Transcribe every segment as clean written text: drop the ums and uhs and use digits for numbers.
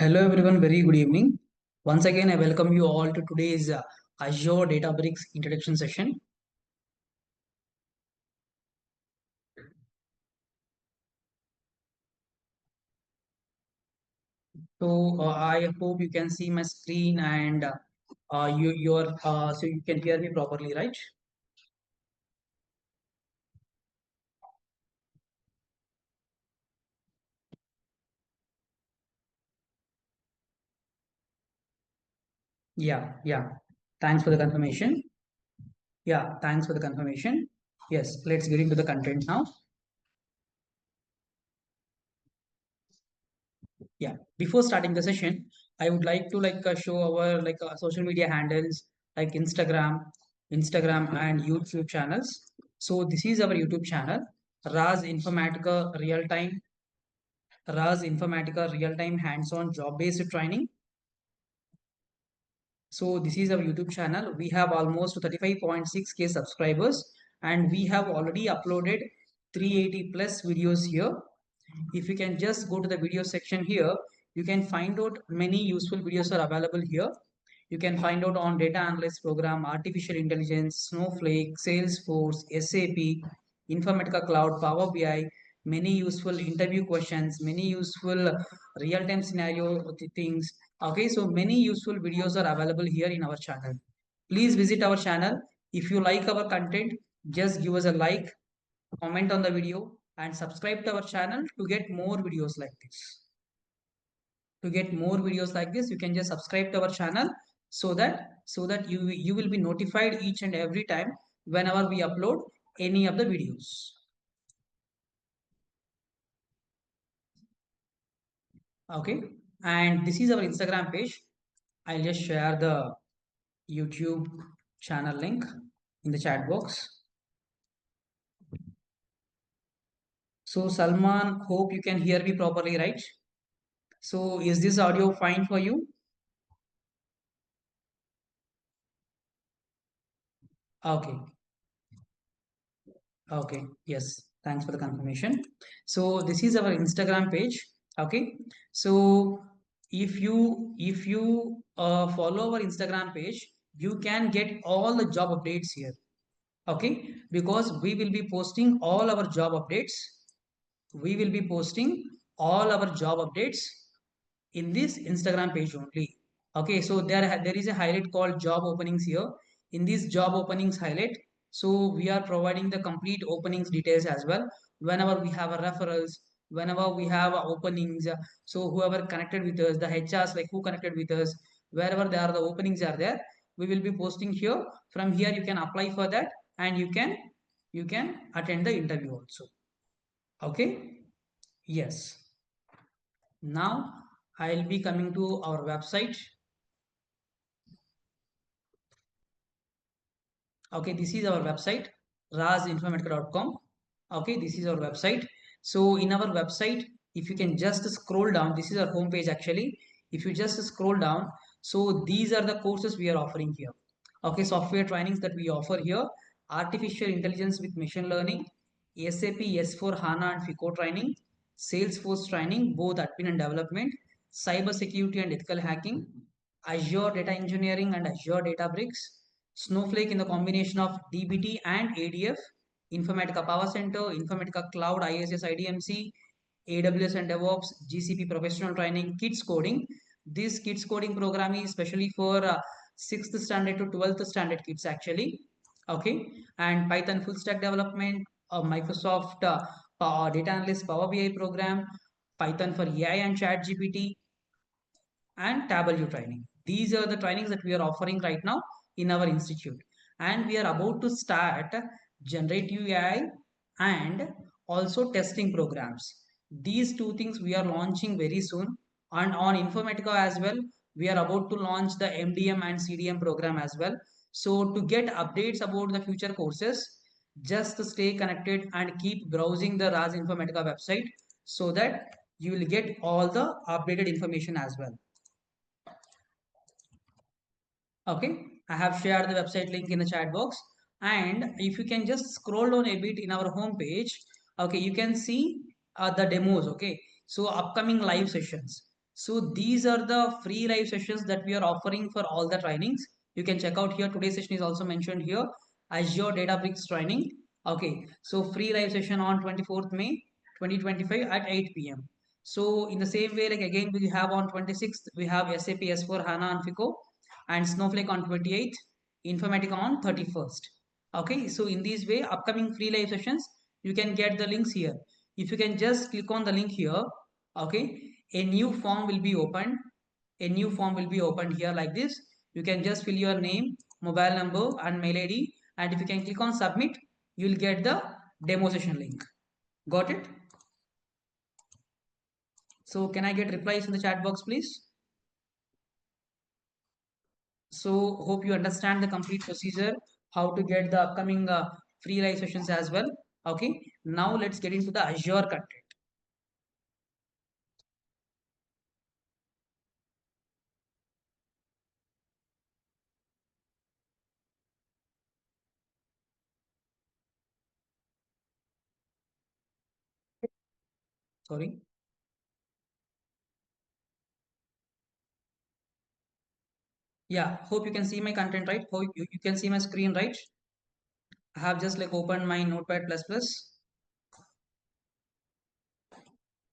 Hello everyone, very good evening. Once again, I welcome you all to today's Azure Data Bricks introduction session. I hope you can see my screen and so you can hear me properly, right? Yeah. Thanks for the confirmation. Yeah, thanks for the confirmation. Yes, let's get into the content now. Yeah, before starting the session, I would like to show our social media handles like Instagram and YouTube channels. So this is our YouTube channel, Raz Informatica Real Time, Raz Informatica Real Time Hands-on Job-Based Training. So this is our YouTube channel. We have almost 35.6K subscribers and we have already uploaded 380 plus videos here. If you can just go to the video section here, you can find out many useful videos are available here. You can find out on data analyst program, artificial intelligence, Snowflake, Salesforce, SAP, Informatica Cloud, Power BI, many useful interview questions, many useful real-time scenario things. Okay, so many useful videos are available here in our channel. Please visit our channel. If you like our content, just give us a like, comment on the video and subscribe to our channel to get more videos like this. To get more videos like this, you can just subscribe to our channel so that you will be notified each and every time whenever we upload any of the videos. Okay, and this is our Instagram page. I'll just share the YouTube channel link in the chat box. So Salman, hope you can hear me properly, right? So is this audio fine for you? Okay. Okay, yes, thanks for the confirmation. So this is our Instagram page. Okay, so if you follow our Instagram page, you can get all the job updates here. Okay, because we will be posting all our job updates. We will be posting all our job updates in this Instagram page only. Okay, so there is a highlight called job openings here. In this job openings highlight, so we are providing the complete openings details as well. Whenever we have a referrals, whenever we have openings, so whoever connected with us, the HRs like who connected with us, wherever there are the openings are there, we will be posting here. From here you can apply for that and you can attend the interview also. Okay. Yes. Now I'll be coming to our website. Okay, this is our website, razinformatica.com. Okay, this is our website. So in our website, if you can just scroll down, this is our homepage actually. If you just scroll down, so these are the courses we are offering here. Okay, software trainings that we offer here, artificial intelligence with machine learning, SAP S4 HANA and FICO training, Salesforce training, both admin and development, cyber security and ethical hacking, Azure Data Engineering and Azure Data Bricks, Snowflake in the combination of DBT and ADF, Informatica Power Center, Informatica Cloud, IICS, IDMC, AWS and DevOps, GCP professional training, kids coding. This kids coding program is especially for 6th standard to 12th standard kids actually. Okay, and Python full stack development, Microsoft data analyst Power BI program, Python for AI and chat GPT, and Tableau training. These are the trainings that we are offering right now in our institute. And we are about to start generative AI and also testing programs. These two things we are launching very soon. And on Informatica as well, we are about to launch the MDM and CDM program as well. So to get updates about the future courses, just stay connected and keep browsing the Raj Informatica website so that you will get all the updated information as well. Okay, I have shared the website link in the chat box. And if you can just scroll down a bit in our home page, okay, you can see the demos. Okay, so upcoming live sessions. So these are the free live sessions that we are offering for all the trainings. You can check out here. Today's session is also mentioned here. Azure Data Bricks training. Okay. So free live session on 24th May 2025 at 8 p.m. So in the same way, like again, we have on 26th, we have SAP S4 HANA and FICO and Snowflake on 28th, Informatica on 31st. Okay. So in this way, upcoming free live sessions, you can get the links here. If you can just click on the link here, okay, a new form will be opened. A new form will be opened here like this. You can just fill your name, mobile number and mail ID, and if you can click on submit, you will get the demo session link. Got it? So can I get replies in the chat box, please? So hope you understand the complete procedure, how to get the upcoming free live sessions as well. Okay, now let's get into the Azure content. Sorry. Yeah, hope you can see my content, right? Hope you can see my screen, right? I have just like opened my notepad plus plus.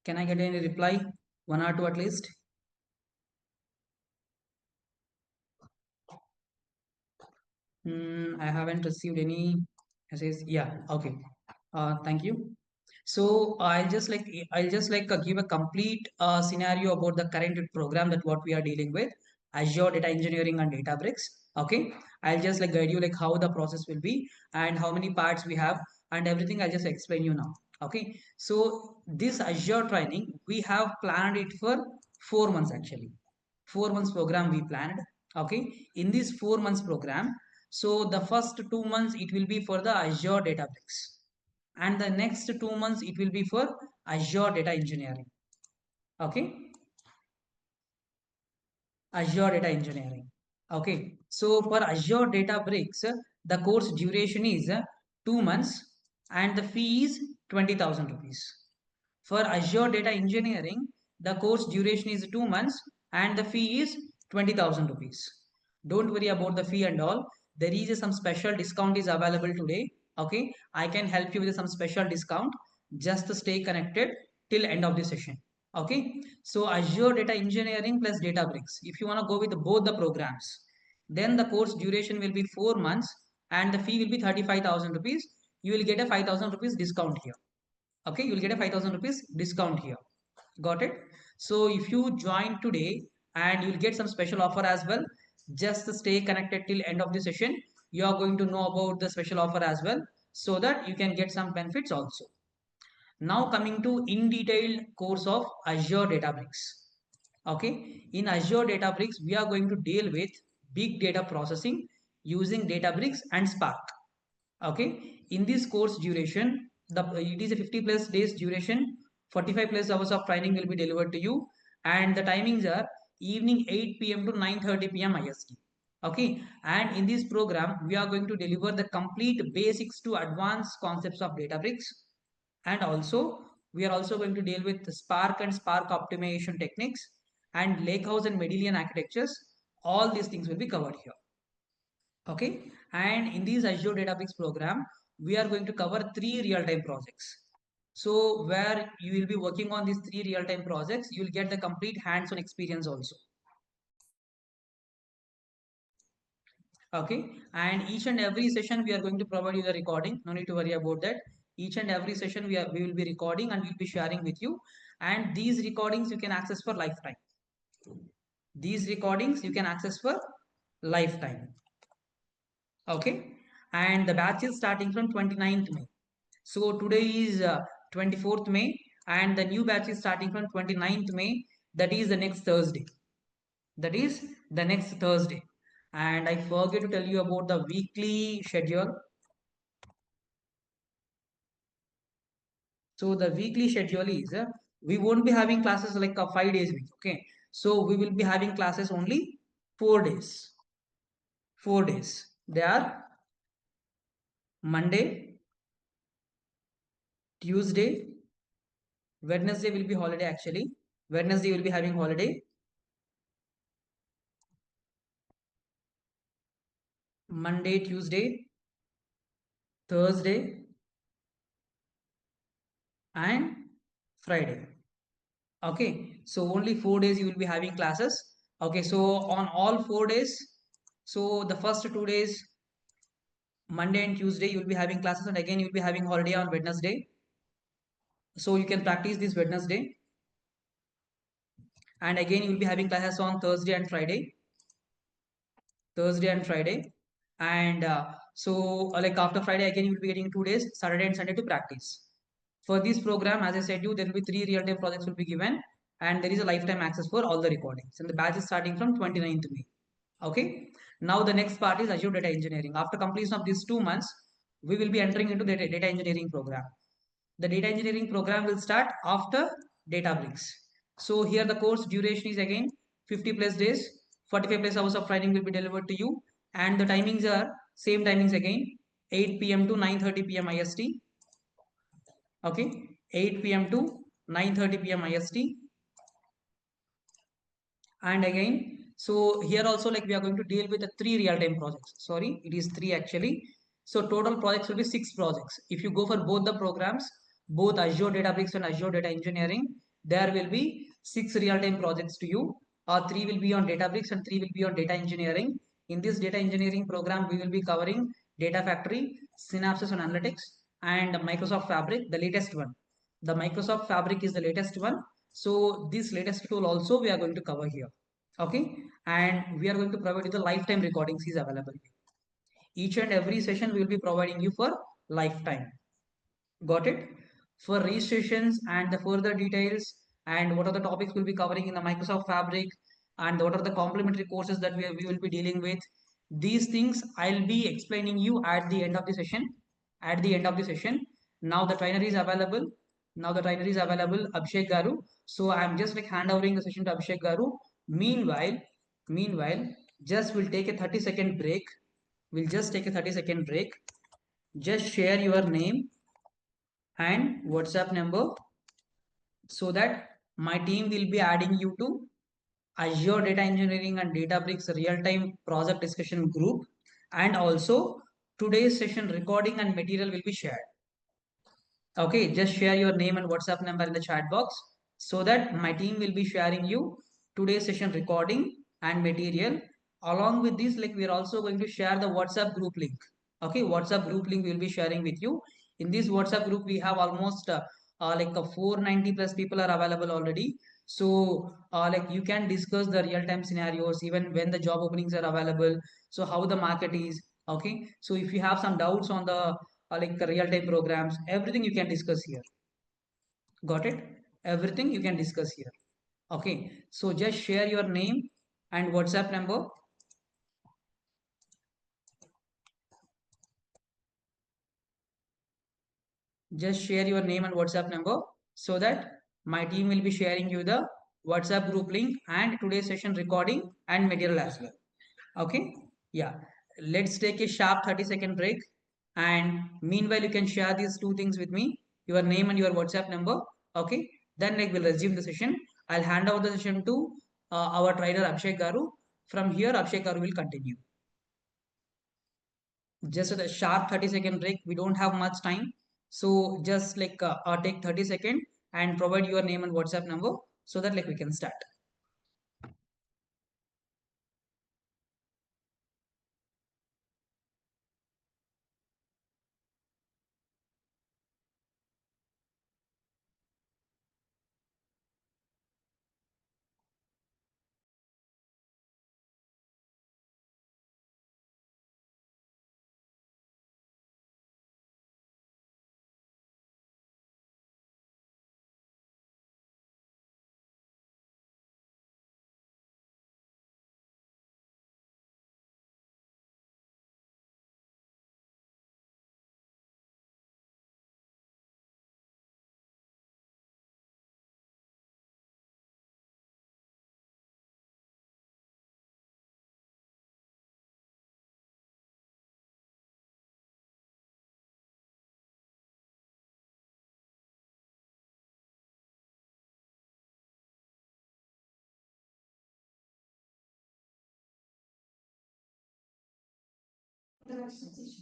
Can I get any reply? One or two at least. I haven't received any messages. Yeah, okay. Thank you. So I'll just like give a complete scenario about the current program that what we are dealing with, Azure Data Engineering and Databricks. Okay, I'll just like guide you like how the process will be and how many parts we have and everything. I'll just explain you now. Okay, so this Azure training we have planned it for 4 months actually. 4 months program we planned. Okay, in this 4 months program, so the first 2 months it will be for the Azure Databricks and the next 2 months it will be for Azure Data Engineering. Okay, Azure Data Engineering. Okay, so for Azure Data Bricks, the course duration is 2 months and the fee is 20,000 rupees. For Azure Data Engineering, the course duration is 2 months and the fee is 20,000 rupees. Don't worry about the fee and all. There is some special discount is available today. Okay, I can help you with some special discount. Just stay connected till end of the session. Okay, so Azure Data Engineering plus Databricks. If you want to go with both the programs, then the course duration will be 4 months and the fee will be 35,000 rupees. You will get a 5,000 rupees discount here. Okay, you will get a 5,000 rupees discount here. Got it? So if you join today and you'll get some special offer as well, just stay connected till end of the session. You are going to know about the special offer as well so that you can get some benefits also. Now coming to in detailed course of Azure Databricks. Okay, in Azure Databricks, we are going to deal with big data processing using Databricks and Spark. Okay, in this course duration, it is a 50 plus days duration, 45 plus hours of training will be delivered to you, and the timings are evening 8 p.m. to 9:30 p.m. IST. Okay, and in this program, we are going to deliver the complete basics to advanced concepts of Databricks, and also we are also going to deal with Spark and Spark optimization techniques and Lakehouse and Medallion architectures. All these things will be covered here. Okay, and in this Azure Databricks program, we are going to cover three real-time projects. So where you will be working on these three real-time projects, you will get the complete hands-on experience also. Okay, and each and every session we are going to provide you the recording. No need to worry about that. Each and every session we will be recording and we'll be sharing with you. And these recordings you can access for lifetime. These recordings you can access for lifetime. Okay, and the batch is starting from 29th May. So today is 24th May and the new batch is starting from 29th May. That is the next Thursday. That is the next Thursday. And I forget to tell you about the weekly schedule. So the weekly schedule is we won't be having classes like a 5 days week. Okay. So we will be having classes only 4 days. 4 days. They are Monday, Tuesday, Wednesday will be holiday actually. Wednesday you will be having holiday. Monday, Tuesday, Thursday, and Friday. Okay, so only 4 days you will be having classes. Okay, so on all 4 days, so the first 2 days, Monday and Tuesday, you will be having classes, and again you will be having holiday on Wednesday. So you can practice this Wednesday, and again you will be having classes on Thursday and Friday. Thursday and Friday, and like after Friday again you will be getting 2 days, Saturday and Sunday to practice. For this program, as I said you, there will be 3 real-time projects will be given, and there is a lifetime access for all the recordings. And the batch is starting from 29th May. Okay. Now the next part is Azure Data Engineering. After completion of these 2 months, we will be entering into the data engineering program. The data engineering program will start after Databricks. So here the course duration is again 50 plus days, 45 plus hours of training will be delivered to you, and the timings are same timings again, 8 p.m. to 9:30 p.m. IST. Okay, 8 p.m. to 9:30 p.m. IST. And again, so here also like we are going to deal with the 3 real-time projects. Sorry, it is 3 actually. So total projects will be 6 projects. If you go for both the programs, both Azure Databricks and Azure Data Engineering, there will be 6 real-time projects to you. 3 will be on Databricks and 3 will be on data engineering. In this data engineering program, we will be covering Data Factory, Synapses and Analytics, and Microsoft Fabric, the latest one. The Microsoft Fabric is the latest one. So this latest tool also we are going to cover here. Okay, and we are going to provide you the lifetime recordings is available. Each and every session we will be providing you for lifetime. Got it? For registrations and the further details and what are the topics we'll be covering in the Microsoft Fabric and what are the complementary courses that we will be dealing with. These things I'll be explaining you at the end of the session. At the end of the session. Now the trainer is available. Now the trainer is available, Abhishek Garu. So I'm just like handovering the session to Abhishek Garu. Meanwhile, just we'll take a 30-second break. We'll just take a 30-second break. Just share your name and WhatsApp number so that my team will be adding you to Azure Data Engineering and Databricks real-time project discussion group, and also today's session recording and material will be shared. Okay, just share your name and WhatsApp number in the chat box so that my team will be sharing you today's session recording and material. Along with this, like we are also going to share the WhatsApp group link. Okay, WhatsApp group link we will be sharing with you. In this WhatsApp group, we have almost 490 plus people are available already. So like you can discuss the real-time scenarios even when the job openings are available. So how the market is. Okay, so if you have some doubts on the like real-time programs, everything you can discuss here. Got it? Everything you can discuss here. Okay, so just share your name and WhatsApp number. Just share your name and WhatsApp number so that my team will be sharing you the WhatsApp group link and today's session recording and material as well. Okay, yeah, let's take a sharp 30-second break, and meanwhile you can share these two things with me, your name and your WhatsApp number. Okay, then like we'll resume the session. I'll hand over the session to our trainer Abhishek Garu. From here Abhishek Garu will continue. Just a sharp 30-second break, we don't have much time, so just like take 30 seconds and provide your name and WhatsApp number so that like we can start.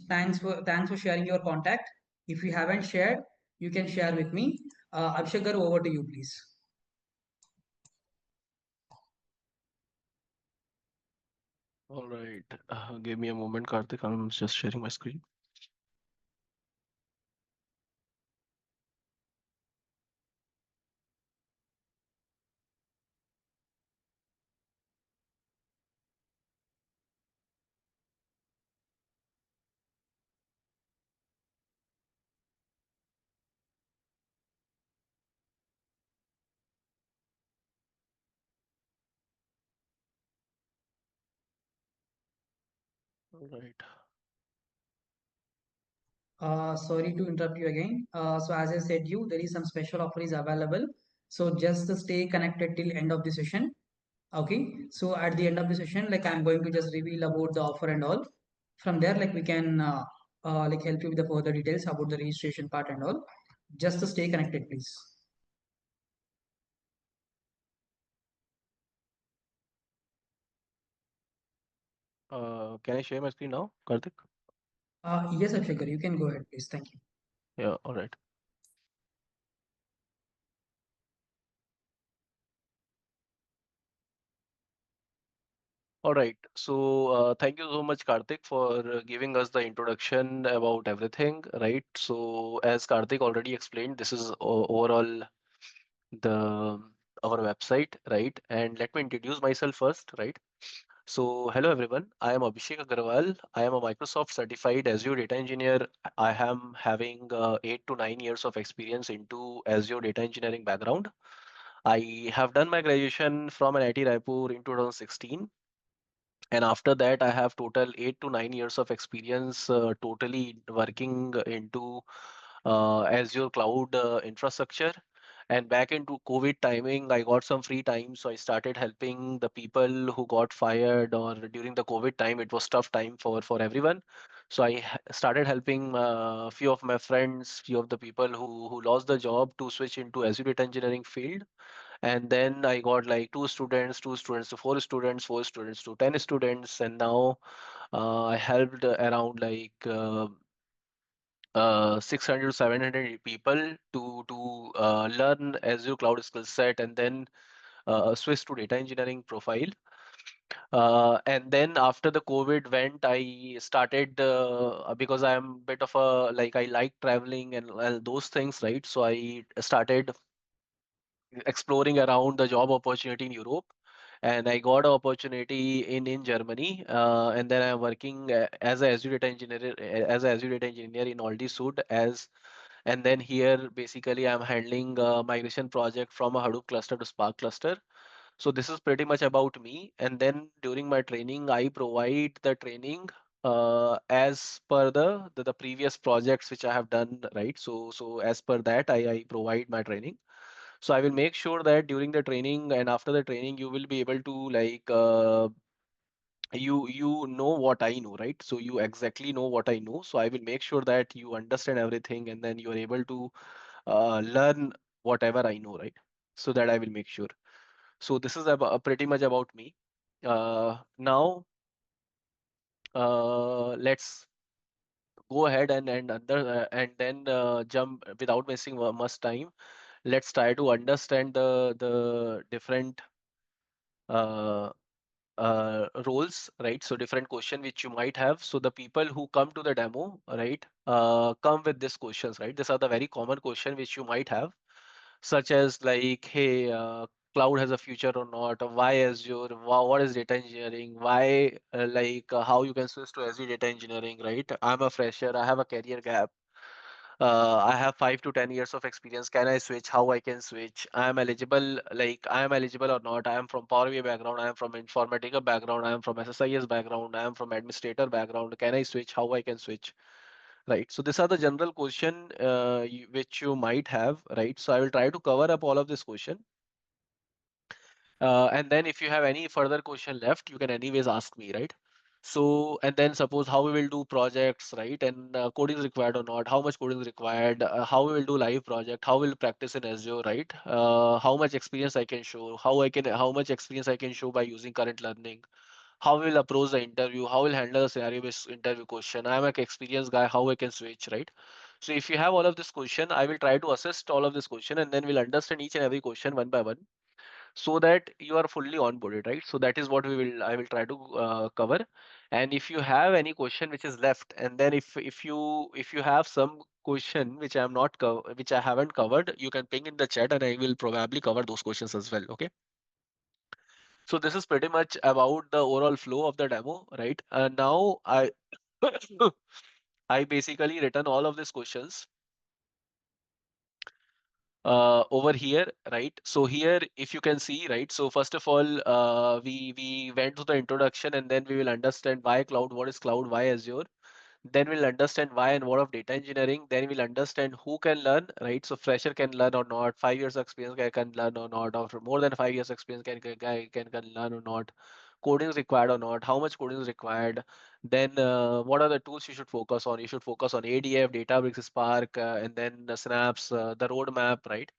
Thanks for sharing your contact. If you haven't shared, you can share with me. Abhishek garu, over to you, please. All right. Give me a moment, Karthik. I'm just sharing my screen. All right. Sorry to interrupt you again. So as I said you, there is some special offer is available. So just stay connected till end of the session. Okay. So at the end of the session, like I'm going to just reveal about the offer and all. From there, like we can like help you with the further details about the registration part and all. Just stay connected, please. Can I share my screen now, Karthik? Yes, Abhishek, you can go ahead, please. Thank you. Yeah, all right. All right. So, thank you so much, Karthik, for giving us the introduction about everything, right? So, as Karthik already explained, this is overall the our website, right? And let me introduce myself first, right? So, hello everyone. I am Abhishek Agarwal. I am a Microsoft certified Azure Data Engineer. I am having 8 to 9 years of experience into Azure Data Engineering background. I have done my graduation from an IIT Raipur in 2016, and after that I have total 8 to 9 years of experience totally working into Azure cloud infrastructure. And back into COVID timing, I got some free time, so I started helping the people who got fired, or during the COVID time it was tough time for everyone. So started helping a few of my friends, few of the people who lost the job, to switch into Azure data engineering field. And then I got like two students to four students to 10 students, and now I helped around like 600 to 700 people to learn Azure cloud skill set, and then switch to data engineering profile. And then after the COVID went, I started because I am bit of a like I like traveling and those things, right? So I started exploring around the job opportunity in Europe, and I got an opportunity in Germany, and then I'm working as a Azure data engineer in Aldi as. And then here basically I'm handling a migration project from a Hadoop cluster to Spark cluster. So this is pretty much about me. And then during my training, I provide the training as per the previous projects which I have done, right? So as per that, I provide my training. So I will make sure that during the training and after the training, you will be able to like you know what I know, right? So you exactly know what I know. So I will make sure that you understand everything, and then you are able to learn whatever I know, right? So that I will make sure. So this is about, pretty much about me. Now let's go ahead and then jump without wasting much time. Let's try to understand the different uh, roles, right? So different question which you might have. So the people who come to the demo, right, come with these questions, right? These are the very common question which you might have, such as like, hey, cloud has a future or not? Or why Azure? What is data engineering? Why, how you can switch to Azure data engineering, right? I'm a fresher. I have a career gap. I have 5 to 10 years of experience. Can I switch? How I can switch? I am eligible or not? I am from Power BI background. I am from Informatica background. I am from SSIS background. I am from administrator background. Can I switch? How I can switch? Right. So these are the general question which you might have, right? So I will try to cover up all of this question. And then if you have any further question left, you can anyways ask me, right? So, and then suppose how we will do projects, right? And coding is required or not, how much coding is required, how we will do live project, how we'll practice in Azure, right? How much experience I can show, how much experience I can show by using current learning, how we'll approach the interview, how we'll handle the scenario based interview question. I'm an experienced guy, how I can switch, right? So if you have all of this question, I will try to assist all of this question, and then we'll understand each and every question one by one, so that you are fully onboarded, right? So that is what I will try to cover. And if you have any question which is left, and then if you have some question which I am not which I haven't covered, you can ping in the chat, and I will probably cover those questions as well. Okay. So this is pretty much about the overall flow of the demo, right? And now I basically written all of these questions over here, right? So here, if you can see, right? So first of all, we went to the introduction, and then we will understand why cloud, what is cloud, why Azure. Then we'll understand why and what of data engineering. Then we'll understand who can learn, right? So fresher can learn or not. 5 years experience guy can learn or not. Or more than 5 years experience guy can learn or not. Coding is required or not. How much coding is required. Then what are the tools you should focus on? You should focus on ADF, Databricks, Spark, and then Synapse, the roadmap, right?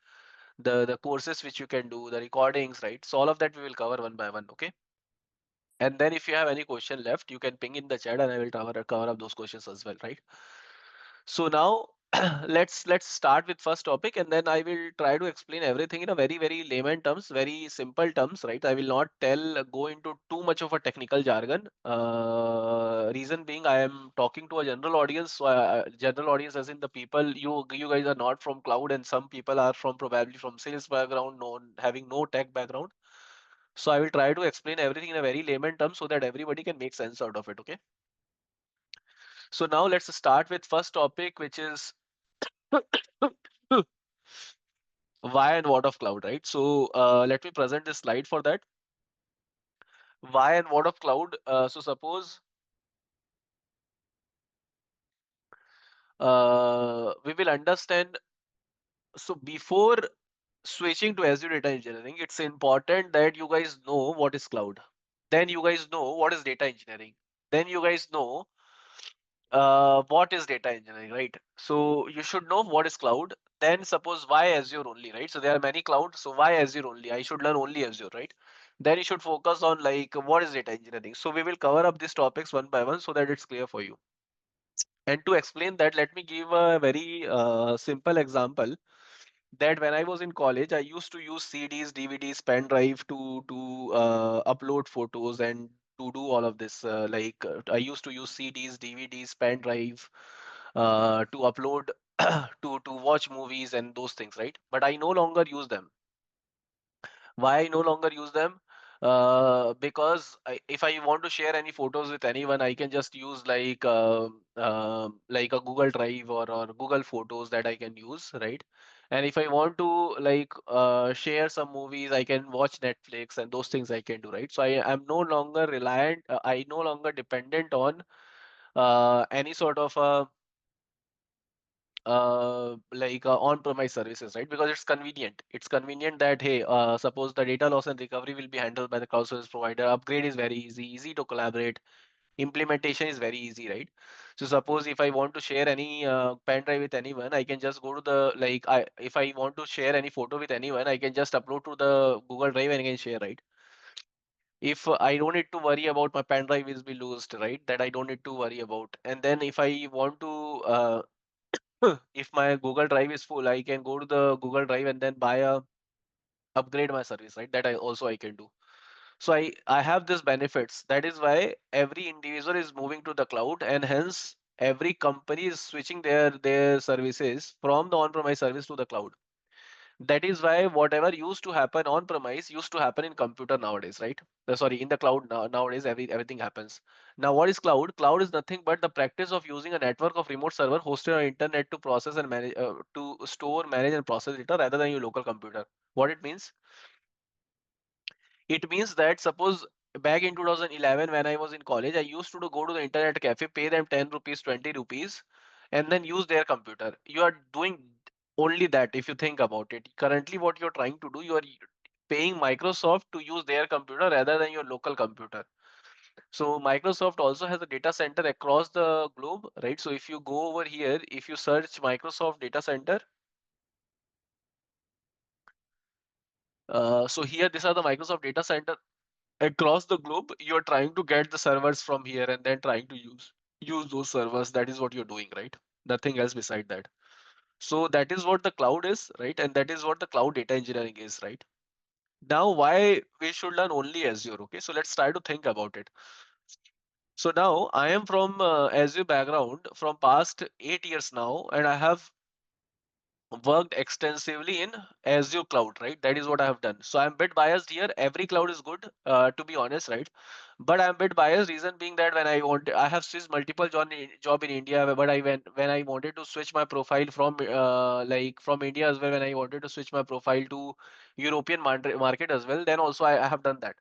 The courses which you can do, the recordings, right? So all of that we will cover one by one. Okay. And then if you have any question left, you can ping in the chat, and I will cover up those questions as well, right? So now let's start with first topic, and then I will try to explain everything in a very layman terms, very simple terms, right? I will not go into too much of a technical jargon. Reason being, I am talking to a general audience. So general audience as in the people, you guys are not from cloud, and some people are from probably from sales background, no having no tech background. So I will try to explain everything in a very layman terms so that everybody can make sense out of it. Okay. So now let's start with first topic, which is why and what of cloud, right? So let me present this slide for that. Why and what of cloud. So suppose we will understand. So before switching to Azure Data Engineering, it's important that you guys know what is cloud. Then you guys know what is data engineering. Then you guys know what is data engineering, right? So you should know what is cloud. Then suppose why Azure only, right? So there are many clouds, so why Azure only? I should learn only Azure, right? Then you should focus on like what is data engineering. So we will cover up these topics one by one so that it's clear for you. And to explain that, let me give a very simple example that when I was in college, I used to use CDs, DVDs, pen drive to upload photos and to do all of this. I used to use CDs, DVDs, pen drive to upload to watch movies and those things, right? But I no longer use them. Why I no longer use them? Because if I want to share any photos with anyone, I can just use like a Google Drive or Google Photos that I can use, right? And if I want to share some movies, I can watch Netflix and those things I can do, right? So I am no longer reliant, I no longer dependent on any sort of on-premise services, right? Because it's convenient. It's convenient that, hey, suppose the data loss and recovery will be handled by the cloud service provider. Upgrade is very easy, easy to collaborate. Implementation is very easy, right? So suppose if I want to share any pen drive with anyone, I can just go to the if I want to share any photo with anyone, I can just upload to the Google Drive and I can share, right? If I don't need to worry about my pen drive is be lost, right? That I don't need to worry about. And then if I want to if my Google Drive is full, I can go to the Google Drive and then buy a upgrade my service, right? That I can do. So I have these benefits. That is why every individual is moving to the cloud, and hence every company is switching their services from the on-premise service to the cloud. That is why whatever used to happen on premise used to happen in computer nowadays, right? Sorry, in the cloud nowadays everything happens. Now what is cloud? Cloud is nothing but the practice of using a network of remote server hosted on internet to process and manage to store, manage and process data rather than your local computer. What it means? It means that suppose back in 2011 when I was in college, I used to go to the internet cafe, pay them 10 rupees, 20 rupees, and then use their computer. You are doing only that if you think about it. Currently, what you're trying to do, you are paying Microsoft to use their computer rather than your local computer. So Microsoft also has a data center across the globe, right? So if you go over here, if you search Microsoft data center, so here these are the Microsoft data center. across the globe, you're trying to get the servers from here and then trying to use those servers. That is what you're doing, right? Nothing else beside that. So that is what the cloud is, right? And that is what the cloud data engineering is, right? Now, why we should learn only Azure? Okay, so let's try to think about it. So now I am from Azure background from past 8 years now, and I have worked extensively in Azure cloud, right? That is what I have done. So I'm a bit biased here. Every cloud is good, to be honest, right? But I'm a bit biased. Reason being that I have switched multiple job in India. But when I wanted to switch my profile from from India as well, when I wanted to switch my profile to European market as well, then also I have done that.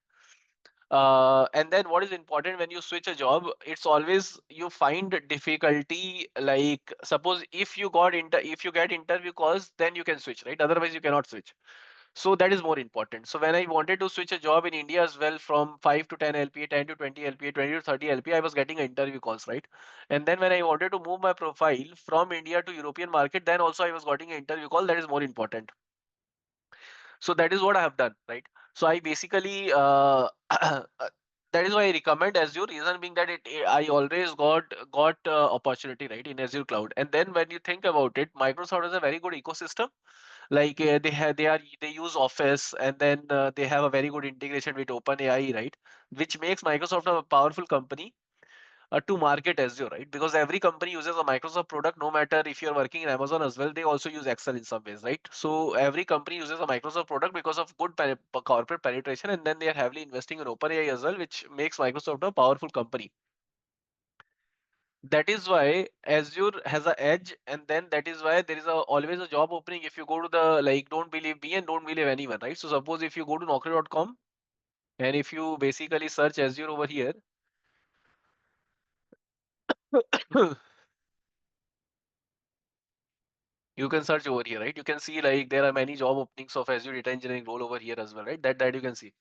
And then what is important when you switch a job, it's always you find difficulty, like suppose if you if you get interview calls, then you can switch, right? Otherwise you cannot switch. So that is more important. So when I wanted to switch a job in India as well, from 5 to 10 LPA, 10 to 20 LPA, 20 to 30 LPA, I was getting interview calls, right? And then when I wanted to move my profile from India to European market, then also I was getting an interview call. That is more important. So that is what I have done, right? So I basically that is why I recommend Azure. Reason being that I always got opportunity, right, in Azure cloud. And then when you think about it, Microsoft has a very good ecosystem. Like they use Office, and then they have a very good integration with OpenAI, right? Which makes Microsoft a powerful company to market Azure, right? Because every company uses a Microsoft product, no matter if you're working in Amazon as well, they also use Excel in some ways, right? So every company uses a Microsoft product because of good corporate penetration, and then they are heavily investing in OpenAI as well, which makes Microsoft a powerful company. That is why Azure has a edge, and then that is why there is always a job opening. If you go to the, like, don't believe me and don't believe anyone, right? So suppose if you go to Naukri.com and if you basically search Azure over here, you can search over here, right? You can see like there are many job openings of Azure Data Engineering role over here as well, right? That you can see,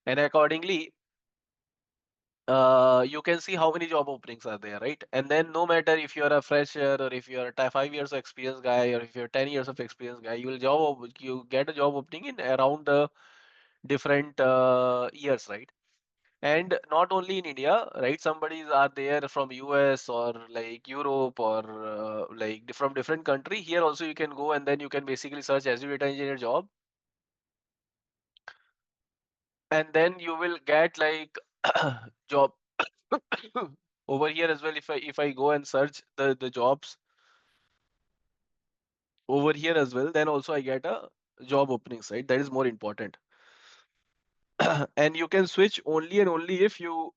and accordingly, you can see how many job openings are there, right? And then no matter if you are a fresher or if you are a 5 years of experience guy or if you're 10 years of experience guy, you get a job opening in around the different years, right? And not only in India, right? Somebody's are there from US or like Europe or like from different country. Here also you can go and then you can basically search Azure Data Engineer job, and then you will get like job over here as well. If I go and search the jobs over here as well, then also I get a job openings, right? That is more important. And you can switch only and only if you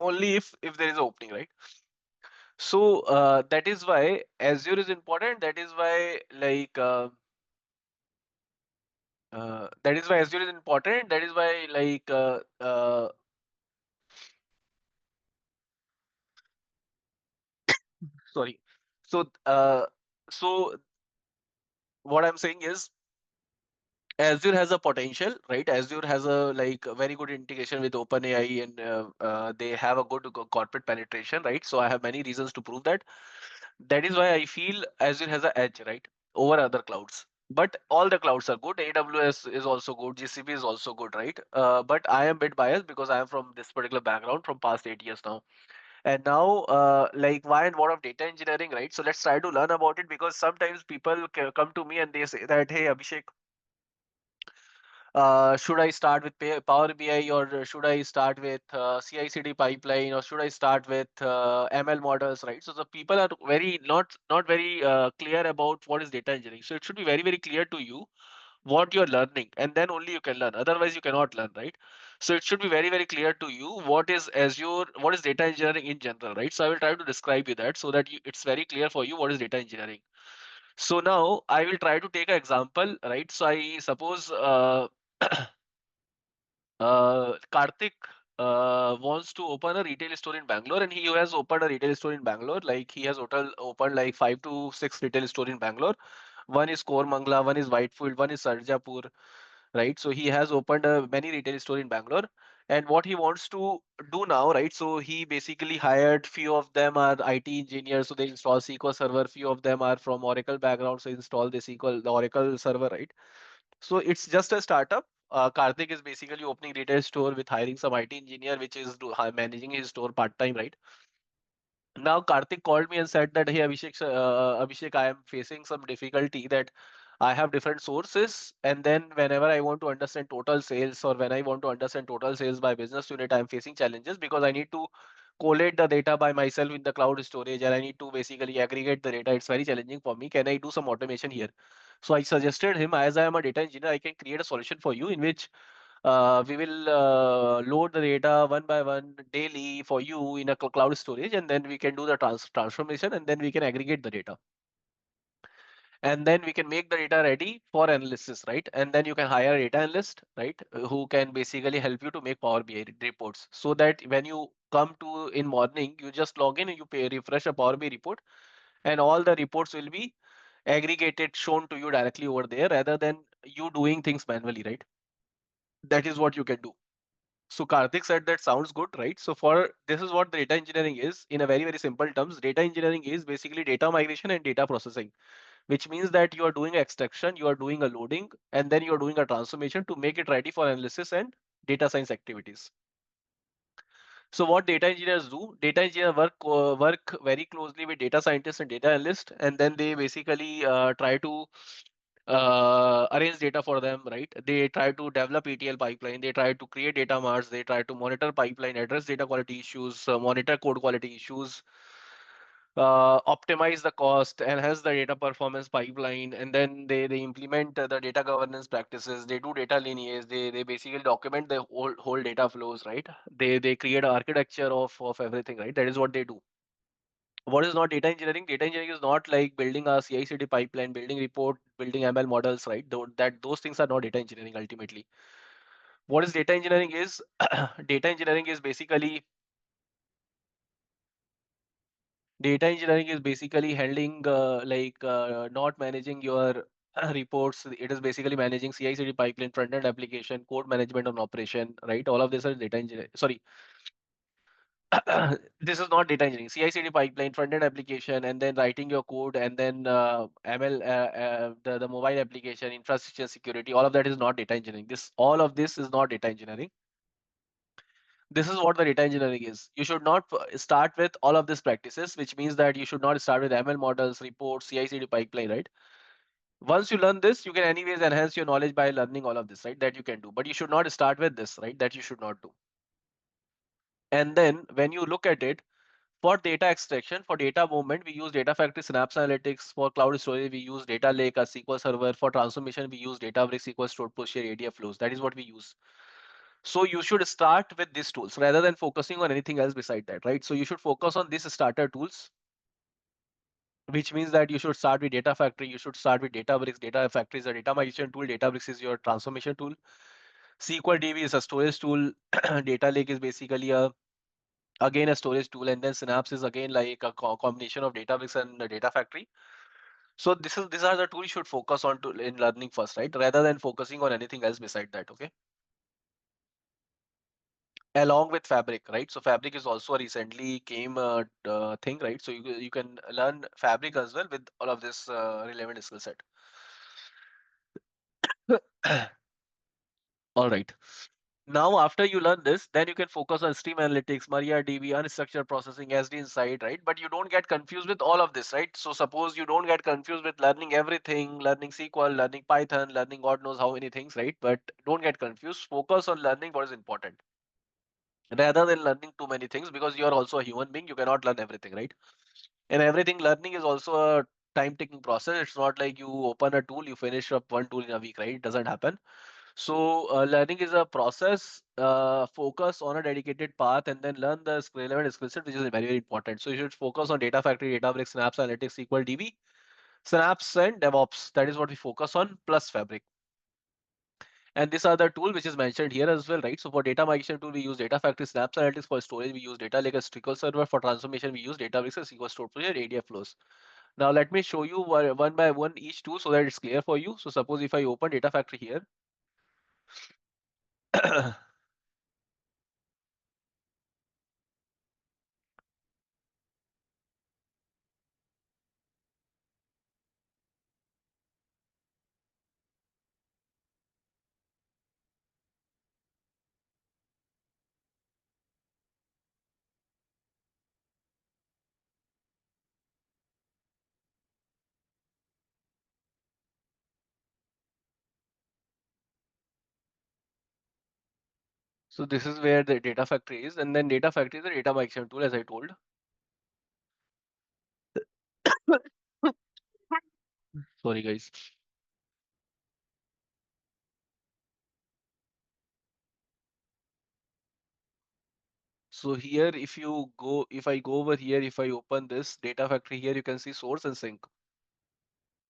only if there is an opening, right? So that is why Azure is important. That is why Azure is important. That is why sorry. So so what I'm saying is Azure has a potential, right? Azure has a like a very good integration with OpenAI, and they have a good corporate penetration, right? So I have many reasons to prove that. That is why I feel Azure has an edge, right, over other clouds. But all the clouds are good. AWS is also good. GCP is also good, right? But I am a bit biased because I am from this particular background from past 8 years now. And now, like why and what of data engineering, right? So let's try to learn about it, because sometimes people come to me and they say that, hey, Abhishek, should I start with Power BI, or should I start with CI/CD pipeline, or should I start with ML models, right? So the people are very not very clear about what is data engineering. So it should be very very clear to you what you're learning, and then only you can learn. Otherwise, you cannot learn, right? So it should be very very clear to you what is Azure, what is data engineering in general, right? So I will try to describe you that so that it's very clear for you what is data engineering. So now I will try to take an example, right? So I suppose. Karthik wants to open a retail store in Bangalore, and he has opened a retail store in Bangalore. Like he has opened like 5 to 6 retail store in Bangalore. One is Kormangla, one is Whitefield, one is Sarjapur, right? So he has opened many retail store in Bangalore. And what he wants to do now, right? So he basically hired, few of them are IT engineers, so they install SQL Server. Few of them are from Oracle background, so install the Oracle server, right? So it's just a startup. Karthik is basically opening retail store with hiring some IT engineer, which is managing his store part time, right? Now Karthik called me and said that, hey Abhishek, Abhishek, I am facing some difficulty that I have different sources, and then whenever I want to understand total sales or when I want to understand total sales by business unit, I am facing challenges because I need to collate the data by myself in the cloud storage, and I need to basically aggregate the data. It's very challenging for me. Can I do some automation here? So I suggested him, as I am a data engineer, I can create a solution for you in which we will load the data one by one daily for you in a cloud storage, and then we can do the transformation, and then we can aggregate the data, and then we can make the data ready for analysis, right? And then you can hire a data analyst, right, who can basically help you to make Power BI reports, so that when you come to in morning, you just log in and you refresh a Power BI report, and all the reports will be aggregated, shown to you directly over there, rather than you doing things manually, right? That is what you can do. So Karthik said that sounds good, right? So for this is what data engineering is in a very, very simple terms. Data engineering is basically data migration and data processing, which means that you are doing extraction, you are doing a loading, and then you are doing a transformation to make it ready for analysis and data science activities. So what data engineers do? Data engineers work very closely with data scientists and data analysts, and then they basically try to arrange data for them, right? They try to develop ETL pipeline, they try to create data marts, they try to monitor pipeline, address data quality issues, monitor code quality issues, optimize the cost, enhance the data performance pipeline, and then they implement the data governance practices. They do data lineage. They basically document the whole data flows, right? They create an architecture of everything, right? That is what they do. What is not data engineering? Data engineering is not like building a CI/CD pipeline, building report, building ML models, right? Those things are not data engineering ultimately. What is data engineering is data engineering is basically data engineering is basically handling not managing your reports. It is basically managing CI/CD pipeline, front-end application, code management and operation, right? All of this is data engineering. Sorry, this is not data engineering. CI/CD pipeline, front-end application, and then writing your code, and then ML, the mobile application, infrastructure security. All of that is not data engineering. All of this is not data engineering. This is what the data engineering is. You should not start with all of these practices, which means that you should not start with ML models, reports, CI/CD pipeline, right? Once you learn this, you can anyways enhance your knowledge by learning all of this, right? That you can do, but you should not start with this, right? That you should not do. And then when you look at it, for data extraction, for data movement, we use Data Factory Synapse Analytics. For cloud storage, we use Data Lake, a SQL Server. For transformation, we use Databricks, SQL Stored Push Share, ADF flows. That is what we use. So you should start with these tools rather than focusing on anything else beside that, right? So you should focus on these starter tools, which means that you should start with Data Factory, you should start with Databricks. Data Factory is a data migration tool, Databricks is your transformation tool, SQL DB is a storage tool, Data Lake is basically again a storage tool, and then Synapse is again like a combination of Databricks and the Data Factory. So these are the tools you should focus on to in learning first, right? Rather than focusing on anything else beside that, okay? Along with Fabric, right? So Fabric is also a recently came thing, right? So you can learn Fabric as well with all of this relevant skill set. All right. Now, after you learn this, then you can focus on stream analytics, MariaDB, unstructured processing, SD Insight, right? But you don't get confused with all of this, right? So suppose you don't get confused with learning everything, learning SQL, learning Python, learning God knows how many things, right? But don't get confused. Focus on learning what is important rather than learning too many things, because you are also a human being. You cannot learn everything, right? And everything learning is also a time taking process. It's not like you open a tool, you finish up one tool in a week, right? It doesn't happen. So learning is a process. Focus on a dedicated path and then learn the relevant skill set, which is very, very important. So you should focus on Data Factory, Databricks, Synapse Analytics, SQL DB, Synapse and DevOps. That is what we focus on, plus Fabric. And these are the tool which is mentioned here as well, right? So for data migration tool, we use Data Factory, Synapse Analytics. For storage, we use Data Lake as SQL Server. For transformation, we use Databricks as SQL Stored Project, ADF flows. Now let me show you one by one each tool so that it's clear for you. So suppose if I open Data Factory here, So this is where the data factory is, and then data factory is the data migration tool, as I told. Sorry, guys. So here, if I go over here, if I open this data factory here, you can see source and sync.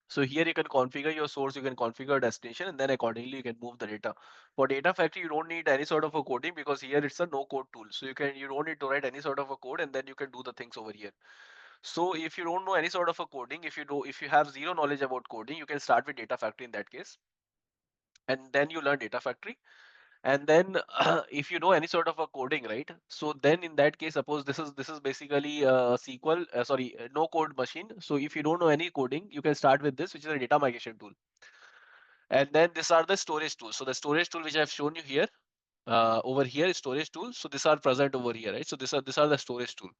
So here you can configure your source, you can configure destination, and then accordingly you can move the data. For data factory, you don't need any sort of a coding because here it's a no code tool. So you don't need to write any sort of a code, and then you can do the things over here. So if you don't know any sort of a coding, if you have zero knowledge about coding, you can start with data factory in that case, and then you learn data factory. And then if you know any sort of a coding, right? So then in that case, suppose this is basically a SQL, no code machine. So if you don't know any coding, you can start with this, which is a data migration tool. And then these are the storage tools. So the storage tool which I've shown you here, over here is storage tool. So these are present over here, right? So these are the storage tool.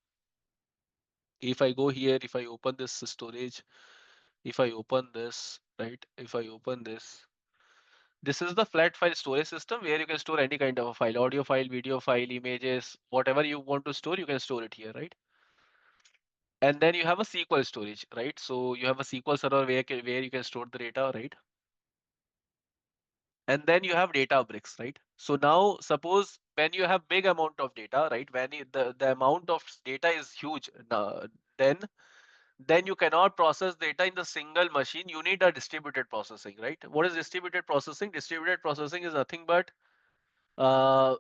If I go here, if I open this storage, if I open this, right? If I open this is the flat file storage system where you can store any kind of a file, audio file, video file, images, whatever you want to store, you can store it here, right? And then you have a SQL storage, right? So you have a SQL server where you can store the data, right? And then you have Databricks, right? So now suppose when you have big amount of data, right? When the amount of data is huge, then then you cannot process data in the single machine. You need a distributed processing, right? What is distributed processing? Distributed processing is nothing but uh,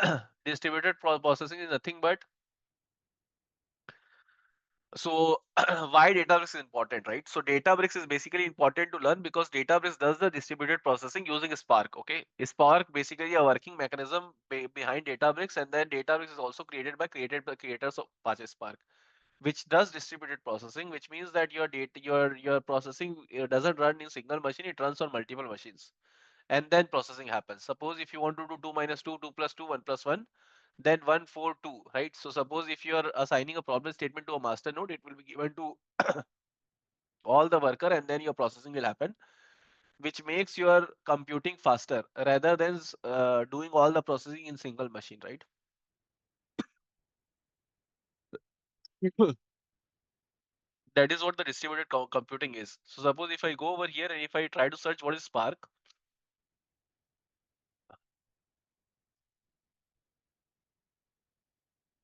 processing is nothing but so why Databricks is important, right? So Databricks is basically important to learn because Databricks does the distributed processing using Spark. Okay, Spark basically a working mechanism behind Databricks, and then Databricks is also created by creators of Apache Spark, which does distributed processing, which means that your data your processing doesn't run in single machine; it runs on multiple machines, and then processing happens. Suppose if you want to do 2 minus 2, 2 plus 2, 1 plus 1, then 1 4 2, right? So suppose if you are assigning a problem statement to a master node, it will be given to all the worker, and then your processing will happen, which makes your computing faster rather than doing all the processing in single machine, right? That is what the distributed computing is. So suppose if I go over here and if I try to search what is Spark,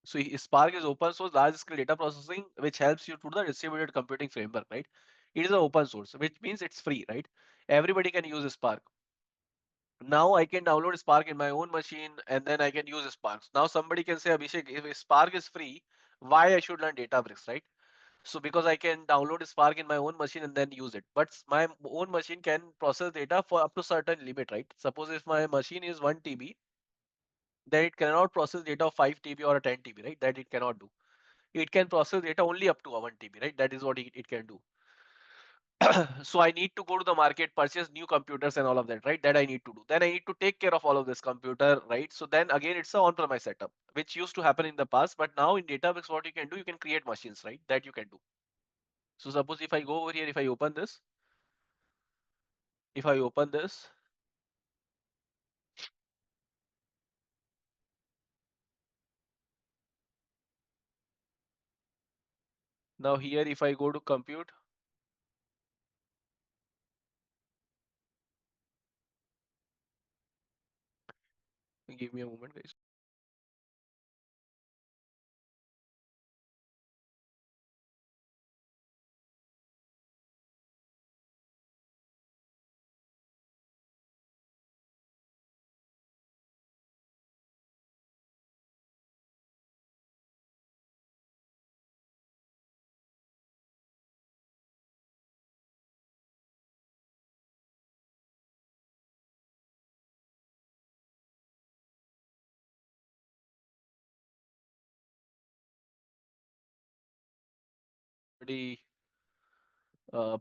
so Spark is open source large scale data processing, which helps you to the distributed computing framework, right? It is an open source, which means it's free, right? Everybody can use Spark. Now I can download Spark in my own machine and then I can use Spark. Now somebody can say, Abhishek, if Spark is free, why I should learn Databricks, right? So because I can download Spark in my own machine and then use it. But my own machine can process data for up to certain limit, right? Suppose if my machine is 1 TB, then it cannot process data of 5 TB or a 10 TB, right? That it cannot do. It can process data only up to a 1 TB, right? That is what it can do. So I need to go to the market, purchase new computers and all of that, right? That I need to do. Then I need to take care of all of this computer, right? So then again, it's a on-premise setup, which used to happen in the past, but now in Databricks, what you can do, you can create machines, right? That you can do. So suppose if I go over here, if I open this, now here, if I go to compute, give me a moment, guys. Already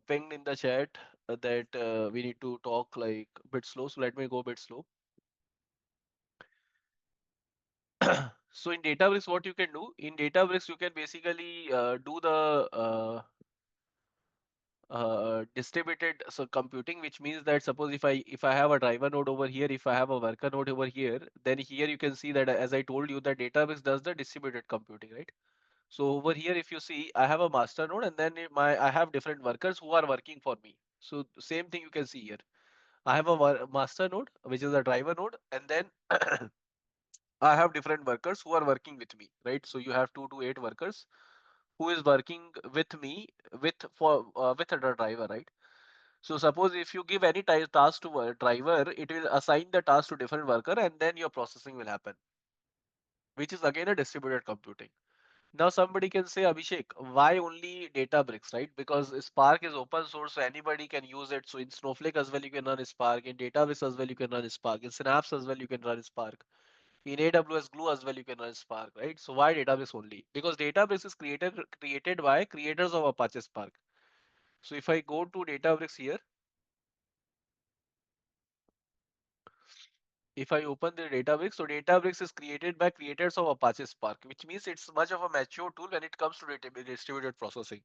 pinged in the chat that we need to talk like a bit slow. So let me go a bit slow. So in Databricks, what you can do in Databricks, you can basically do the distributed so computing, which means that suppose if I have a driver node over here, if I have a worker node over here, then here you can see that as I told you that database does the distributed computing, right? So over here, if you see, I have a master node and then I have different workers who are working for me. So same thing you can see here. I have a master node, which is a driver node, and then I have different workers who are working with me, right? So you have 2 to 8 workers who is working with me with a driver, right? So suppose if you give any task to a driver, it will assign the task to different worker and then your processing will happen, which is again a distributed computing. Now somebody can say, Abhishek, why only Databricks, right? Because Spark is open source, so anybody can use it. So in Snowflake as well, you can run Spark. In Databricks as well, you can run Spark. In Synapse as well, you can run Spark. In AWS Glue as well, you can run Spark, right? So why Databricks only? Because Databricks is created by creators of Apache Spark. So if I go to Databricks here, if I open the Databricks, so Databricks is created by creators of Apache Spark, which means it's much of a mature tool when it comes to distributed processing.